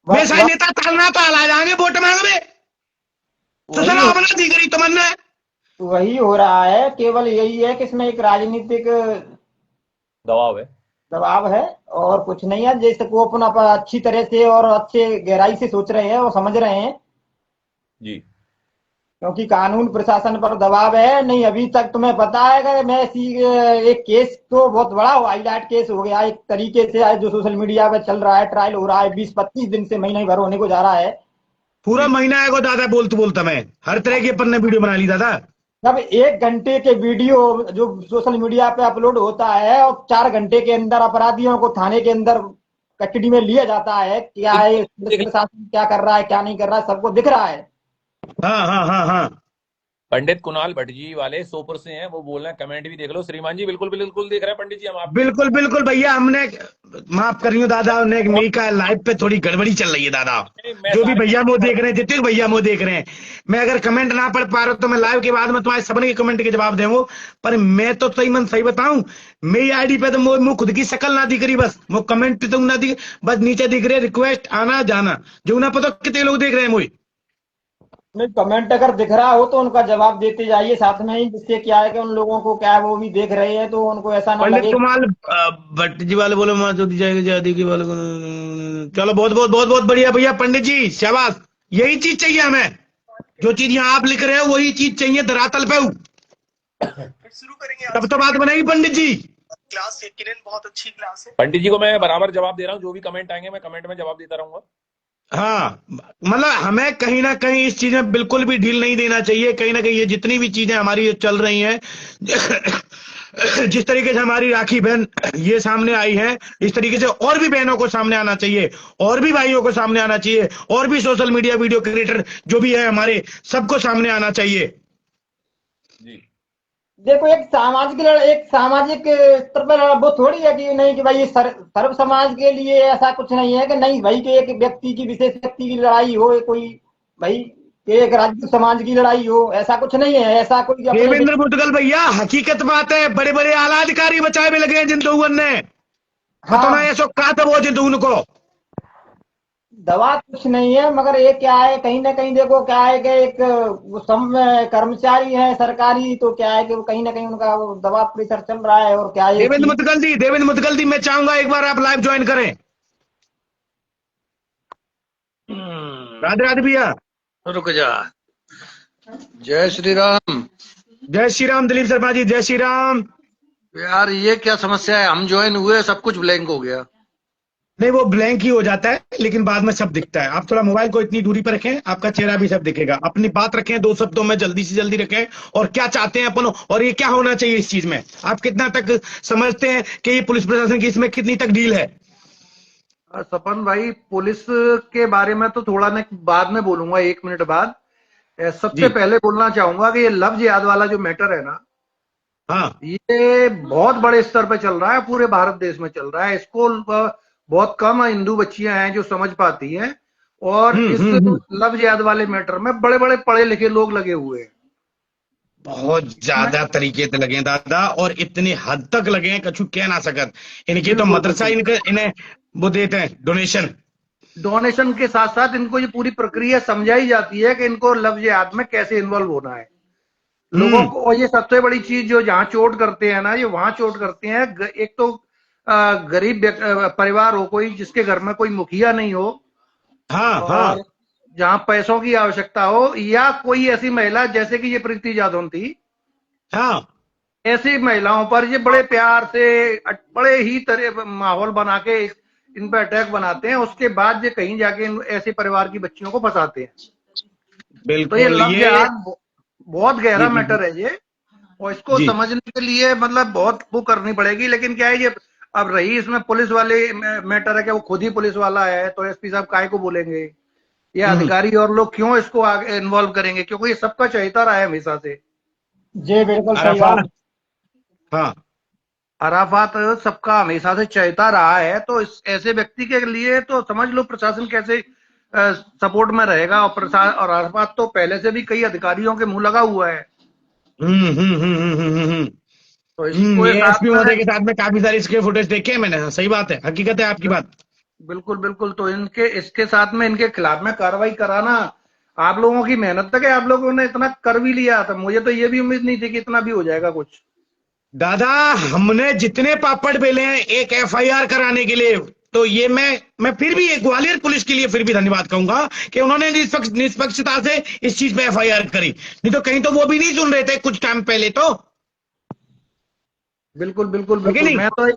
वैसा नेता तालना ताला जाएंगे वोट मांगने, तो सर अपना दी करी तमन्ना है। वही हो रहा है, केवल यही है कि इसमें एक राजनीतिक दबाव है और कुछ नहीं है। जैसे को अपना अच्छी तरह से और अच्छे गहराई से सोच रहे हैं और समझ रहे हैं जी, क्योंकि कानून प्रशासन पर दबाव है नहीं। अभी तक तुम्हें पता है कि मैं एक केस तो बहुत बड़ा हाईलाइट केस हो गया एक तरीके से, जो सोशल मीडिया पे चल रहा है, ट्रायल हो रहा है, 20-25 दिन से महीने भर होने को जा रहा है। पूरा महीना आएगा दादा, बोलते बोलता मैं हर तरह की अपन ने वीडियो बना ली दादा। जब 1 घंटे के वीडियो जो सोशल मीडिया पे अपलोड होता है और 4 घंटे के अंदर अपराधियों को थाने के अंदर कस्टडी में लिया जाता है, क्या है प्रशासन क्या कर रहा है क्या नहीं कर रहा है सबको दिख रहा है। हाँ हाँ हाँ हाँ। पंडित कुणाल भट्ट जी वाले सोपुर से हैं, वो बोल रहे हैं, कमेंट भी देख लो श्रीमान जी। बिल्कुल बिल्कुल देख रहे हैं पंडित जी हम आप। बिल्कुल बिल्कुल भैया, हमने माफ करियो दादा, हमने नहीं कहा, लाइव पे थोड़ी गड़बड़ी चल रही है दादा। जो भी भैया वो देख रहे हैं, जितने भैया वो देख रहे हैं, मैं अगर कमेंट ना पढ़ पा रहा हूं तो मैं लाइव के बाद में तुम्हारे सबने के कमेंट के जवाब दूंगा। पर मैं तो सही मन सही बताऊं, मेरी आईडी पे तो मुझ खुद की शक्ल ना दिख रही, बस वो कमेंट तो ना दिख, बस नीचे दिख रहे रिक्वेस्ट आना जाना, जो ना पता कितने लोग देख रहे हैं मुझे। नहीं, कमेंट अगर दिख रहा हो तो उनका जवाब देते जाइए साथ में ही, जिससे क्या है कि उन लोगों को क्या है वो भी देख रहे हैं तो उनको ऐसा ना लगे। कुमार भट्ट जी वाले बोलो माँ जो दी जाएगी जादी की वाले। चलो बहुत बहुत बहुत बहुत बढ़िया भैया, पंडित जी शाबाश, यही चीज चाहिए हमें। जो चीज यहाँ आप लिख रहे हो वही चीज चाहिए धरातल पे। शुरू करेंगे तब तो बात बनाएगी पंडित जी। क्लास यकीनन बहुत अच्छी क्लास है। पंडित जी को मैं बराबर जवाब दे रहा हूँ, जो भी कमेंट आएंगे मैं कमेंट में जवाब देता रहूंगा। हाँ मतलब हमें कहीं ना कहीं इस चीज में बिल्कुल भी ढील नहीं देना चाहिए। कहीं ना कहीं ये जितनी भी चीजें हमारी चल रही हैं, जिस तरीके से हमारी राखी बहन ये सामने आई है, इस तरीके से और भी बहनों को सामने आना चाहिए, और भी भाइयों को सामने आना चाहिए, और भी सोशल मीडिया वीडियो क्रिएटर जो भी है हमारे, सबको सामने आना चाहिए। जी देखो एक सामाजिक स्तर पर वो थोड़ी है कि नहीं कि भाई सर्व समाज के लिए ऐसा कुछ नहीं है कि नहीं भाई कि एक व्यक्ति की विशेष व्यक्ति की लड़ाई हो, कोई भाई एक राज्य समाज की लड़ाई हो, ऐसा कुछ नहीं है। ऐसा कोई देवेंद्र मुदगल भैया हकीकत बात है, बड़े बड़े आला अधिकारी बचाए में लगे हैं जिंदुगन ने। हाँ। तो ऐसा कहा था वो जिंदुगन को दवा कुछ नहीं है, मगर ये क्या है, कहीं ना कहीं देखो क्या है कि एक वो कर्मचारी है सरकारी, तो क्या है कि वो कहीं ना कहीं उनका वो दवा प्रेशर चल रहा है, और क्या है ये चीज। देवेंद्र मुदगल जी, मैं चाहूंगा एक बार आप लाइव ज्वाइन करें। राधे राधे भैया। रुक जा। जय श्री राम। जय श्री राम दिलीप शर्मा जी, जय श्री राम। यार ये क्या समस्या है, हम ज्वाइन हुए सब कुछ ब्लैंक हो गया। नहीं, वो ब्लैंक ही हो जाता है, लेकिन बाद में सब दिखता है। आप थोड़ा मोबाइल को इतनी दूरी पर रखें, आपका चेहरा भी सब दिखेगा। अपनी बात रखें 2 शब्दों में, जल्दी से जल्दी रखें, और क्या चाहते हैं अपन, और ये क्या होना चाहिए इस चीज में। आप कितना तक समझते हैं कि ये पुलिस प्रशासन की इसमें कितनी तक डील है? सपन भाई, पुलिस के बारे में तो थोड़ा मैं बाद में बोलूंगा, 1 मिनट बाद। सबसे जी। पहले बोलना चाहूंगा कि ये लव जिहाद वाला जो मैटर है ना, हाँ। ये बहुत बड़े स्तर पे चल रहा है, पूरे भारत देश में चल रहा है। इसको बहुत कम हिंदू बच्चियां हैं जो समझ पाती हैं, और इस लव जिहाद वाले मैटर में बड़े बड़े पढ़े लिखे लोग लगे हुए हैं। बहुत ज्यादा तरीके से लगे हैं दादा, और इतनी हद तक लगे हैं कछु कह ना सकत। इनके तो मदरसा इन्हें वो देते हैं डोनेशन के साथ साथ इनको ये पूरी प्रक्रिया समझाई जाती है कि इनको लव जिहाद में कैसे इन्वॉल्व होना है लोगों को। और ये सबसे बड़ी चीज जो जहां चोट करते हैं ना, ये वहां चोट करते हैं। एक तो गरीब परिवार हो, कोई जिसके घर में कोई मुखिया नहीं हो, हाँ और हाँ जहां पैसों की आवश्यकता हो, या कोई ऐसी महिला जैसे कि ये प्रीति जादौन थी, हाँ। ऐसी महिलाओं पर ये बड़े प्यार से, बड़े ही तरह माहौल बना के इन पर अटैक बनाते हैं। उसके बाद ये कहीं जाके ऐसे परिवार की बच्चियों को फंसाते हैं। तो ये बिल्कुल। लव जिहाद बहुत गहरा जी, मैटर है ये, और इसको जी। समझने के लिए मतलब बहुत वो करनी पड़ेगी। लेकिन क्या है, ये अब रही इसमें पुलिस वाले मैटर है कि वो खुद ही पुलिस वाला है, तो एसपी साहब काय को बोलेंगे, ये अधिकारी और लोग क्यों इसको आगे इन्वॉल्व करेंगे, क्योंकि ये सबका चहेता रहा है हमेशा से। जी बिल्कुल सही बात। अराफात। हाँ। अराफात सबका हमेशा से चहेता रहा है, तो इस ऐसे व्यक्ति के लिए तो समझ लो प्रशासन कैसे सपोर्ट में रहेगा। और अराफात तो पहले से भी कई अधिकारियों के मुंह लगा हुआ है। तो इसको ये साथ एसपी में महोदय के साथ में काफी सारी इसके फुटेज देखे हैं मैंने। हाँ, सही बात है, हकीकत है आपकी बात। बिल्कुल बिल्कुल। तो इसके साथ में इनके खिलाफ में कार्रवाई कराना आप लोगों की मेहनत तक है। आप लोगों ने इतना कर भी लिया था, मुझे तो ये भी उम्मीद नहीं थी कि इतना भी हो जाएगा कुछ। दादा, हमने जितने पापड़ बेले हैं एक एफआईआर कराने के लिए, तो ये मैं फिर भी एक ग्वालियर पुलिस के लिए फिर भी धन्यवाद कहूंगा कि उन्होंने निष्पक्षता से इस चीज पे एफआईआर करी। नहीं तो कहीं तो वो भी नहीं सुन रहे थे कुछ टाइम पहले तो। बिल्कुल बिल्कुल है कि बिल्कुल। नहीं?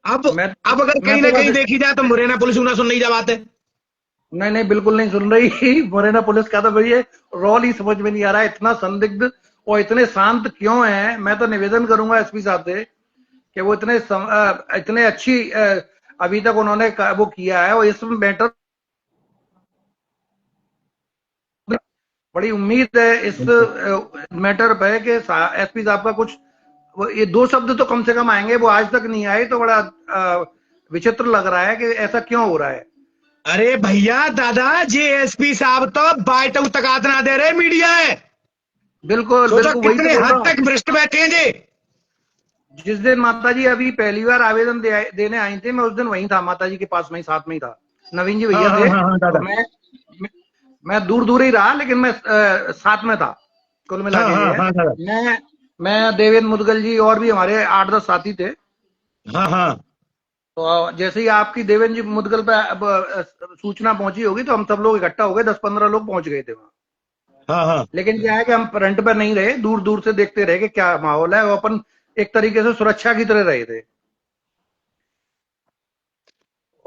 अब मैं अब अगर मैं कहीं ना तो कहीं देखी जाए तो मुरैना पुलिस उन्हें सुन नहीं जा पाते। नहीं नहीं, बिल्कुल नहीं सुन रही। मुरैना पुलिस का तो भैया रोल ही समझ में नहीं आ रहा है, इतना संदिग्ध और इतने शांत क्यों है। मैं तो निवेदन करूंगा एसपी साहब से कि वो इतने अच्छी अभी तक उन्होंने वो किया है, और इस मैटर बड़ी उम्मीद है इस मैटर पे कि एसपी साहब का कुछ ये 2 शब्द तो कम से कम आएंगे। वो आज तक नहीं आए, तो बड़ा विचित्र लग रहा है कि ऐसा क्यों हो रहा है। अरे भैया दादा जी, एसपी साहब तो बाइट तक हाथ ना दे रहे, मीडिया है। बिल्कुल सोचो बिल्कुल, वही कितने तो बोल रहा हद हूं। तक भ्रष्ट बैठे हैं जी। जिस दिन माता जी अभी पहली बार आवेदन देने आई थी, मैं उस दिन वहीं था, माता जी के पास में ही, साथ में ही था। नवीन जी भैया थे। दादा। तो मैं दूर दूर ही रहा, लेकिन मैं साथ में था कुल मिला के। मैं देवेंद्र मुदगल जी और भी हमारे 8-10 साथी थे। तो जैसे ही आपकी देवेंद्र जी मुदगल पे सूचना पहुंची होगी, तो हम सब लोग इकट्ठा हो गए, 10-15 लोग पहुंच गए थे वहां। लेकिन क्या है कि हम फ्रंट पर नहीं रहे, दूर दूर से देखते रहे कि क्या माहौल है। वो अपन एक तरीके से सुरक्षा की तरह रहे थे।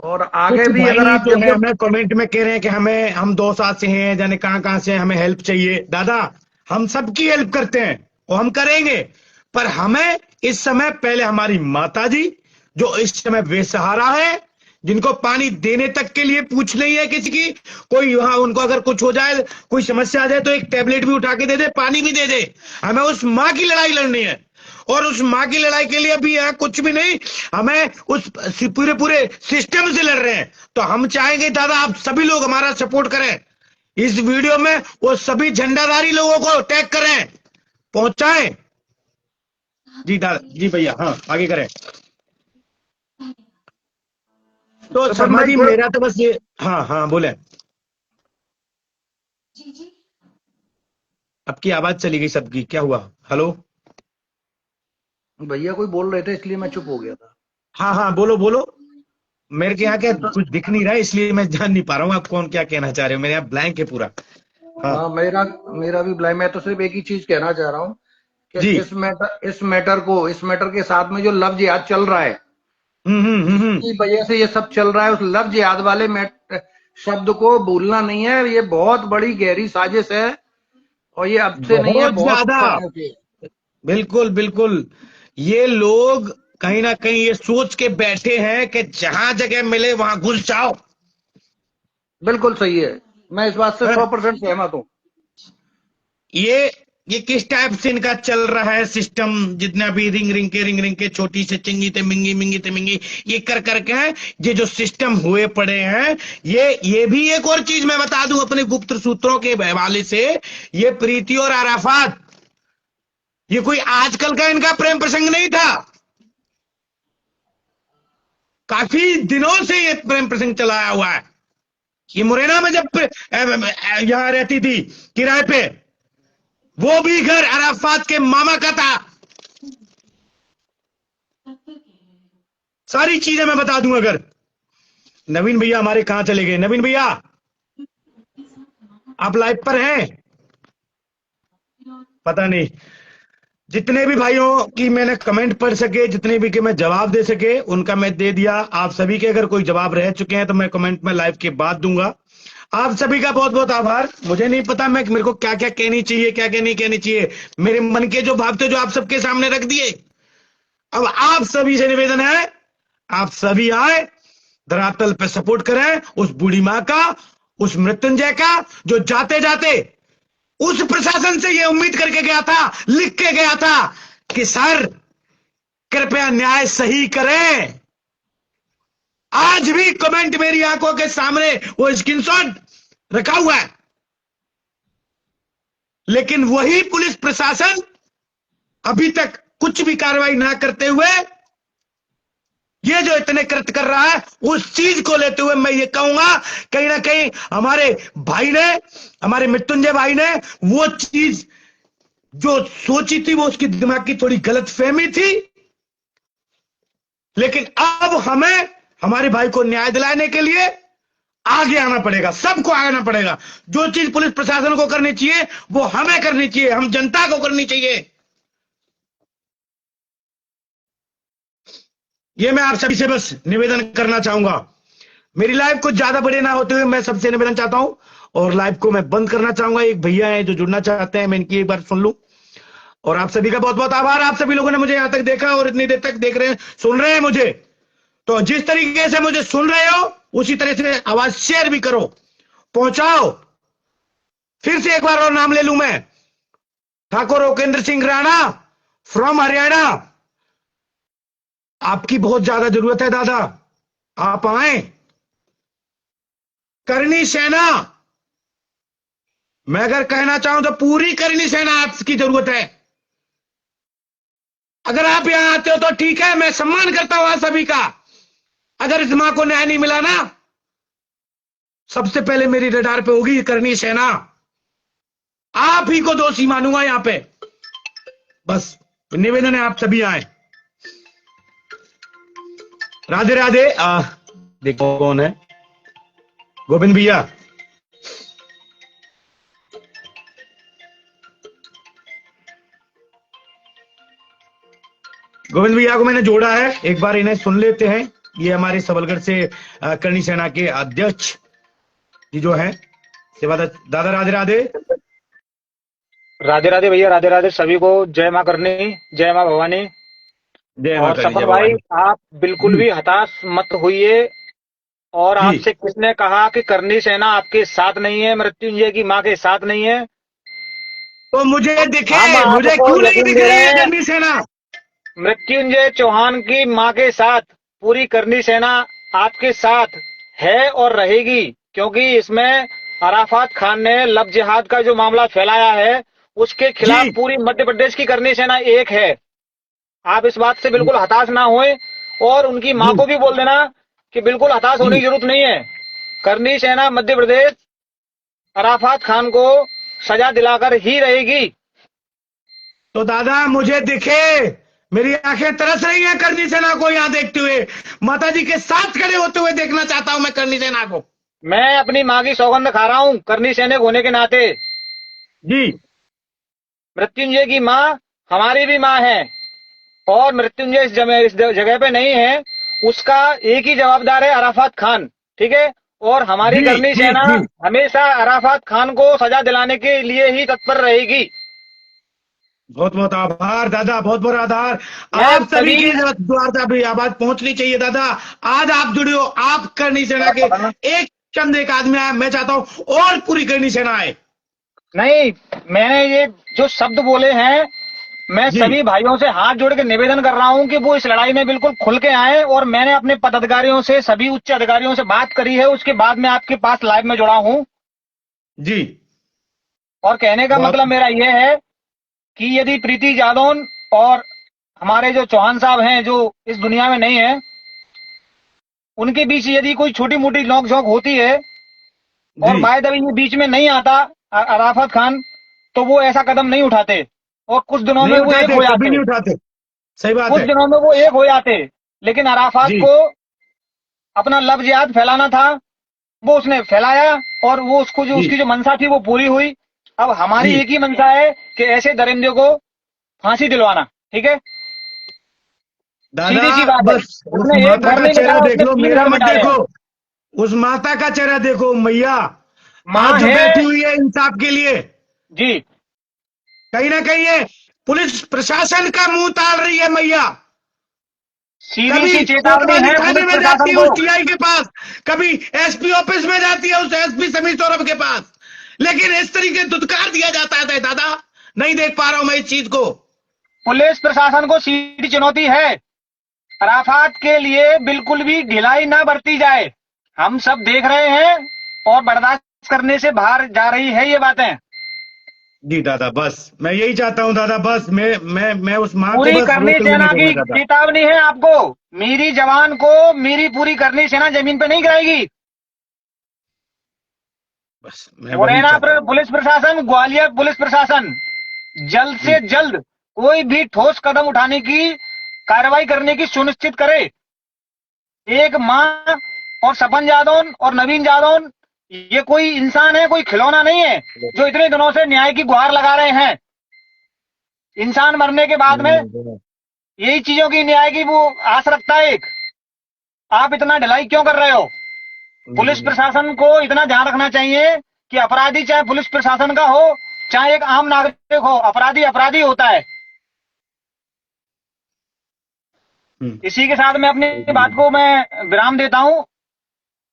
और आगे भी अगर आप तो हमें कमेंट में कह रहे हैं कि हम 2 साल से हैं, जाने कहां से, हमें हेल्प चाहिए। दादा, हम सबकी हेल्प करते हैं और हम करेंगे, पर हमें इस समय पहले हमारी माता जी जो इस समय बेसहारा है, जिनको पानी देने तक के लिए पूछ नहीं है किसी की, कोई वहां उनको अगर कुछ हो जाए, कोई समस्या आ जाए, तो एक टेबलेट भी उठा के दे दे, पानी भी दे दे। हमें उस माँ की लड़ाई लड़नी है, और उस माँ की लड़ाई के लिए भी यहाँ कुछ भी नहीं, हमें उस पूरे सिस्टम से लड़ रहे हैं। तो हम चाहेंगे दादा आप सभी लोग हमारा सपोर्ट करें, इस वीडियो में वो सभी झंडाधारी लोगों को टैग करें, पहुंचाएं। जी दादा जी भैया, हाँ आगे करें। तो शर्मा जी मेरा तो बस ये, हाँ हाँ बोले। आपकी आवाज चली गई सबकी, क्या हुआ? हेलो भैया कोई बोल रहे थे इसलिए मैं चुप हो गया था। हाँ हाँ बोलो बोलो। मेरे के यहाँ क्या कुछ दिख नहीं रहा है, इसलिए मैं जान नहीं पा रहा हूँ आप कौन क्या कहना चाह रहे हो। मेरे यहाँ ब्लैंक है पूरा। हाँ हाँ, मेरा भी ब्लैंक। मैं तो सिर्फ एक ही चीज कहना चाह रहा हूँ कि जी। इस मैटर के साथ में जो लव जिहाद चल रहा है, हम्म। की वजह से ये सब चल रहा है। उस लव जिहाद वाले शब्द को भूलना नहीं है। ये बहुत बड़ी गहरी साजिश है और ये अब से नहीं है, बहुत बहुत ज्यादा, समय से। बिल्कुल बिल्कुल। ये लोग कहीं ना कहीं ये सोच के बैठे हैं कि जहां जगह मिले वहां घुस जाओ। बिल्कुल सही है, मैं इस बात से 100% सहमत हूँ। ये किस टाइप से इनका चल रहा है सिस्टम, जितना भी रिंग के छोटी से चिंगी ते मिंगी ये कर करके है, ये जो सिस्टम हुए पड़े हैं। ये भी एक और चीज मैं बता दूं अपने गुप्त सूत्रों के हवाले से, ये प्रीति और आराफात, ये कोई आजकल का इनका प्रेम प्रसंग नहीं था। काफी दिनों से ये प्रेम प्रसंग चलाया हुआ है। ये मुरैना में जब यहां रहती थी किराए पे, वो भी घर अराफात के मामा का था। सारी चीजें मैं बता दूं। अगर नवीन भैया हमारे कहां चले गए? नवीन भैया आप लाइव पर हैं? पता नहीं। जितने भी भाइयों की मैंने कमेंट पढ़ सके, जितने भी के मैं जवाब दे सके, उनका मैं दे दिया। आप सभी के अगर कोई जवाब रह चुके हैं तो मैं कमेंट में लाइव के बाद दूंगा। आप सभी का बहुत बहुत आभार। मुझे नहीं पता मेरे को क्या क्या कहनी चाहिए, क्या क्या नहीं कहनी चाहिए। मेरे मन के जो भाव थे जो आप सबके सामने रख दिए। अब आप सभी से निवेदन है, आप सभी आए धरातल पे सपोर्ट करें उस बूढ़ी मां का, उस मृत्युंजय का, जो जाते जाते उस प्रशासन से यह उम्मीद करके गया था, लिख के गया था कि सर कृपया न्याय सही करें। आज भी कमेंट मेरी आंखों के सामने वो स्क्रीनशॉट रखा हुआ है। लेकिन वही पुलिस प्रशासन अभी तक कुछ भी कार्रवाई ना करते हुए ये जो इतने कृत्य कर रहा है, उस चीज को लेते हुए मैं ये कहूंगा कहीं ना कहीं हमारे भाई ने, हमारे मृत्युंजय भाई ने वो चीज जो सोची थी वो उसकी दिमाग की थोड़ी गलत फहमी थी। लेकिन अब हमें हमारे भाई को न्याय दिलाने के लिए आगे आना पड़ेगा, सबको आना पड़ेगा। जो चीज पुलिस प्रशासन को करनी चाहिए वो हमें करनी चाहिए, हम जनता को करनी चाहिए। ये मैं आप सभी से बस निवेदन करना चाहूंगा। मेरी लाइव को ज्यादा बड़े ना होते हुए मैं सबसे निवेदन चाहता हूं और लाइव को मैं बंद करना चाहूंगा। एक भैया है जो जुड़ना चाहते हैं, मैं इनकी एक बार सुन लूं। और आप सभी का बहुत बहुत आभार। आप सभी लोगों ने मुझे यहां तक देखा और इतनी देर तक देख रहे हैं, सुन रहे हैं मुझे। तो जिस तरीके से मुझे सुन रहे हो उसी तरह से आवाज शेयर भी करो, पहुंचाओ। फिर से एक बार और नाम ले लूं मैं, ठाकुर ओकेंद्र सिंह राणा फ्रॉम हरियाणा। आपकी बहुत ज्यादा जरूरत है दादा, आप आए। करनी सेना, मैं अगर कहना चाहूं तो पूरी करनी सेना आपकी जरूरत है। अगर आप यहां आते हो तो ठीक है, मैं सम्मान करता हूं आप सभी का। अगर इस मां को न्याय नहीं मिला ना, सबसे पहले मेरी रडार पे होगी करनी सेना। आप ही को दोषी मानूंगा यहां पे। बस निवेदन है आप सभी आए। राधे राधे। देखो कौन है, गोविंद भैया। गोविंद भैया को मैंने जोड़ा है, एक बार इन्हें सुन लेते हैं। ये हमारे सबलगढ़ से करनी सेना के अध्यक्ष जी जो हैं सेवादत्त दादा। राधे राधे। राधे राधे भैया, राधे राधे सभी को। जय मां करनी, जय मां भवानी। जय मां और करनी, सफर जय भाई, भवानी। आप बिल्कुल भी हताश मत होइए। और जी। आपसे किसने कहा कि करनी सेना आपके साथ नहीं है, मृत्युंजय की मां के साथ नहीं है? तो मुझे हम दिखे, मुझे आपको क्यों नहीं यकीन दिख दे रही रहे है हैं, करनी सेना? मृत्युंजय चौहान की मां के साथ पूरी करनी सेना आपके साथ है और रहेगी। क्योंकि इसमें अराफात खान ने लव जिहाद का जो मामला फैलाया है, उसके खिलाफ जी। पूरी मध्य प्रदेश की करनी सेना एक है। आप इस बात से बिल्कुल हताश ना होए और उनकी मां जी। को भी बोल देना कि बिल्कुल हताश होने की जरूरत नहीं है। करनी सेना मध्य प्रदेश अराफात खान को सजा दिलाकर ही रहेगी। तो दादा मुझे दिखे, मेरी आंखें तरस रही हैं करनी सेना को यहाँ देखते हुए, माताजी के साथ खड़े होते हुए देखना चाहता हूं मैं करनी सेना को। मैं अपनी माँ की सौगंध खा रहा हूँ करनी सैनिक होने के नाते। जी। मृत्युंजय की माँ हमारी भी माँ है, और मृत्युंजय इस जगह पे नहीं है, उसका एक ही जवाबदार है, अराफात खान। ठीक है, और हमारी जी, करनी जी, सेना जी। हमेशा अराफात खान को सजा दिलाने के लिए ही तत्पर रहेगी। बहुत बहुत आभार दादा, बहुत बहुत आभार। मैं आप सभी सभी के द्वार तक भी आवाज पहुंचनी चाहिए दादा। आज आप जुड़े हो, आप करनी सेना के एक चंद एक आदमी आए, मैं चाहता हूं और पूरी करनी सेना आए। नहीं, मैंने ये जो शब्द बोले हैं, मैं जी। सभी भाइयों से हाथ जोड़ के निवेदन कर रहा हूं कि वो इस लड़ाई में बिल्कुल खुल के आए, और मैंने अपने पदाधिकारियों से, सभी उच्च अधिकारियों से बात करी है, उसके बाद मैं आपके पास लाइव में जुड़ा हूं। जी। और कहने का बहुत मतलब मेरा यह है कि यदि प्रीति जादौन और हमारे जो चौहान साहब हैं, जो इस दुनिया में नहीं है, उनके बीच यदि कोई छोटी मोटी नोक झोंक होती है, और जी। बाय द वे ये बीच में नहीं आता अराफत खान, तो वो ऐसा कदम नहीं उठाते, और कुछ दिनों नहीं में वो एक उठाते, हो कभी जाते। नहीं उठाते। सही बात कुछ है। दिनों में वो एक हो जाते। लेकिन अराफात जी। को अपना लफ्ज जिहाद फैलाना था, वो उसने फैलाया, और वो उसको जो जी। उसकी जो मंशा थी वो पूरी हुई। अब हमारी जी एक ही मंशा है कि ऐसे दरिंदे को फांसी दिलवाना। ठीक है, दादा, सीधी सी बात है। बस उस उसने एक माता घर का नहीं चेहरा मिटाया, देख उसने लो, 3 मेरा घर मत मिटाए हैं। देखो। उस माता का चेहरा देखो मैया, माँ आज जो है। बैठी हुई है इंसाफ के लिए। जी, कहीं ना कहीं ये पुलिस प्रशासन का मुंह ताड़ रही है मैया। सीधी कभी सी चेतावनी कोतवाली है थाने पुलिस में जाती प्रशासन है को। उस टीआई के पास, कभी एसपी ऑफिस में जाती है उस एसपी समीर सौरभ के पास, लेकिन इस तरीके दुत्कार दिया जाता है दादा। नहीं देख पा रहा हूं मैं इस चीज को। पुलिस प्रशासन को सीधी चुनौती है, अराफात के लिए बिल्कुल भी ढिलाई न बरती जाए। हम सब देख रहे हैं, और बर्दाश्त करने से बाहर जा रही है ये बातें। जी दादा, बस मैं यही चाहता हूं दादा, बस मैं उस माँ को पूरी बस करनी रोक सेना लेने की दूंगा दादा। चेतावनी है आपको। मेरी जवान को मेरी पूरी करनी सेना जमीन पे नहीं गिराएगी। बस मैं वही मुरैना चाहता हूँ। पुलिस प्रशासन, ग्वालियर पुलिस प्रशासन जल्द जी। से जल्द कोई भी ठोस कदम उठाने की, कार्रवाई करने की सुनिश्चित करे। एक माँ और सपन जादौन और नवीन जादौन, ये कोई इंसान है, कोई खिलौना नहीं है, जो इतने दिनों से न्याय की गुहार लगा रहे हैं। इंसान मरने के बाद में यही चीजों की, न्याय की वो आस रखता है एक। आप इतना ढिलाई क्यों कर रहे हो? पुलिस प्रशासन को इतना ध्यान रखना चाहिए कि अपराधी चाहे पुलिस प्रशासन का हो, चाहे एक आम नागरिक हो, अपराधी अपराधी होता है। इसी के साथ मैं अपनी बात को मैं विराम देता हूं,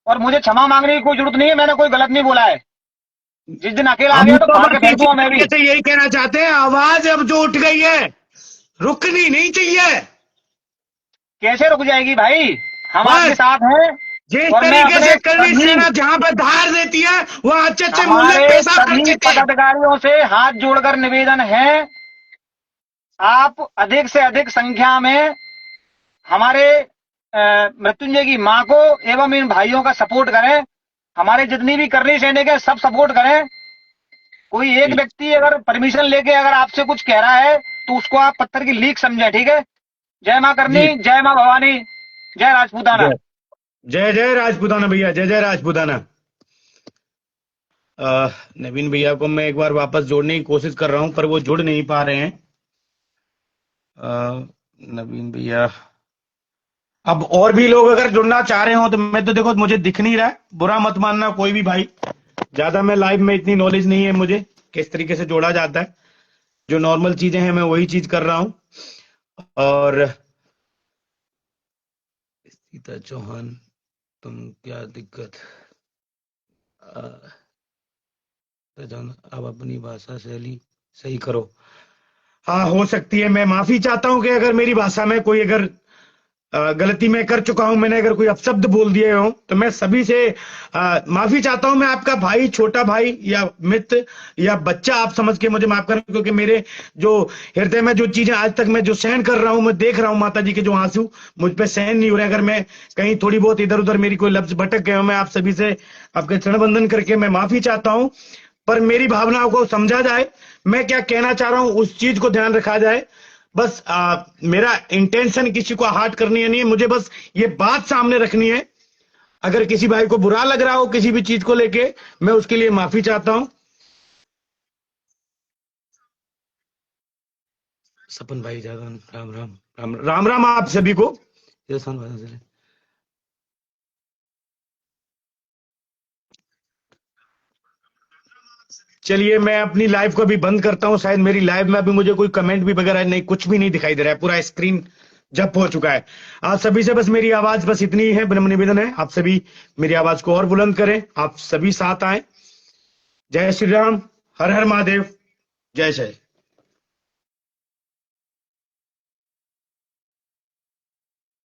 और मुझे क्षमा मांगने की कोई जरूरत नहीं है, मैंने कोई गलत नहीं बोला है। जिस दिन अकेला आ हम गया तो तो फाड़ के बस इसी फेंकूंगा मैं भी। तरीके से यही कहना चाहते हैं, आवाज अब जो उठ गई है रुकनी नहीं चाहिए। कैसे रुक जाएगी भाई? हम आपके बस साथ हैं, जिस और मैं तरीके अपने से करनी सभी, सेना जहां पर धार देती है वह अच्छे अच्छे मूल्य हमारे पेशा कर सभी देते हैं। पदाधिकारियों से हाथ जोड़कर निवेदन है, आप अधिक से अधिक संख्या में हमारे मृत्युंजय की मां को एवं इन भाइयों का सपोर्ट करें। हमारे जितनी भी करनी सैनिक है सब सपोर्ट करें। कोई एक व्यक्ति अगर परमिशन लेके अगर आपसे कुछ कह रहा है, तो उसको आप पत्थर की लीक समझे। ठीक है, जय मां करनी, जी। जय मां भवानी, जय राजपूताना। जय जय जय राजपूताना भैया, जय जय राजपूताना। नवीन भैया को मैं एक बार वापस जोड़ने की कोशिश कर रहा हूं, पर वो जुड़ नहीं पा रहे हैं। नवीन भैया, अब और भी लोग अगर जुड़ना चाह रहे हो तो मैं तो देखो मुझे दिख नहीं रहा है, बुरा मत मानना कोई भी भाई। ज्यादा मैं लाइव में इतनी नॉलेज नहीं है मुझे किस तरीके से जोड़ा जाता है। जो नॉर्मल चीजें हैं मैं वही चीज कर रहा हूं। और सीता चौहान, तुम क्या दिक्कत, अब अपनी भाषा शैली सही करो। हाँ हो सकती है, मैं माफी चाहता हूं कि अगर मेरी भाषा में कोई अगर गलती मैं कर चुका हूं, मैंने अगर कोई अपशब्द बोल दिए हो तो मैं सभी से माफी चाहता हूं। मैं आपका भाई, छोटा भाई या मित्र या बच्चा आप समझ के मुझे माफ करें, क्योंकि मेरे जो हृदय में जो चीजें आज तक मैं जो सहन कर रहा हूं, मैं देख रहा हूं माता जी के जो आंसू मुझ पे सहन नहीं हो रहे। अगर मैं कहीं थोड़ी बहुत इधर उधर मेरी कोई लफ्ज भटक गया हूं, मैं आप सभी से आपके चरण वंदन करके मैं माफी चाहता हूं, पर मेरी भावनाओं को समझा जाए, मैं क्या कहना चाह रहा हूं उस चीज को ध्यान रखा जाए। बस मेरा इंटेंशन किसी को हार्ट करनी है नहीं है, मुझे बस ये बात सामने रखनी है। अगर किसी भाई को बुरा लग रहा हो किसी भी चीज को लेके, मैं उसके लिए माफी चाहता हूं। सपन भाई ज्यादा राम राम राम राम राम आप सभी को। चलिए मैं अपनी लाइव को अभी बंद करता हूं। शायद मेरी लाइव में अभी मुझे कोई कमेंट भी वगैरह नहीं, कुछ भी नहीं दिखाई दे रहा है, पूरा स्क्रीन जप हो चुका है। आप सभी से बस मेरी आवाज बस इतनी ही है, विनम्र निवेदन है आप सभी मेरी आवाज को और बुलंद करें, आप सभी साथ आए। जय श्री राम, हर हर महादेव, जय जय।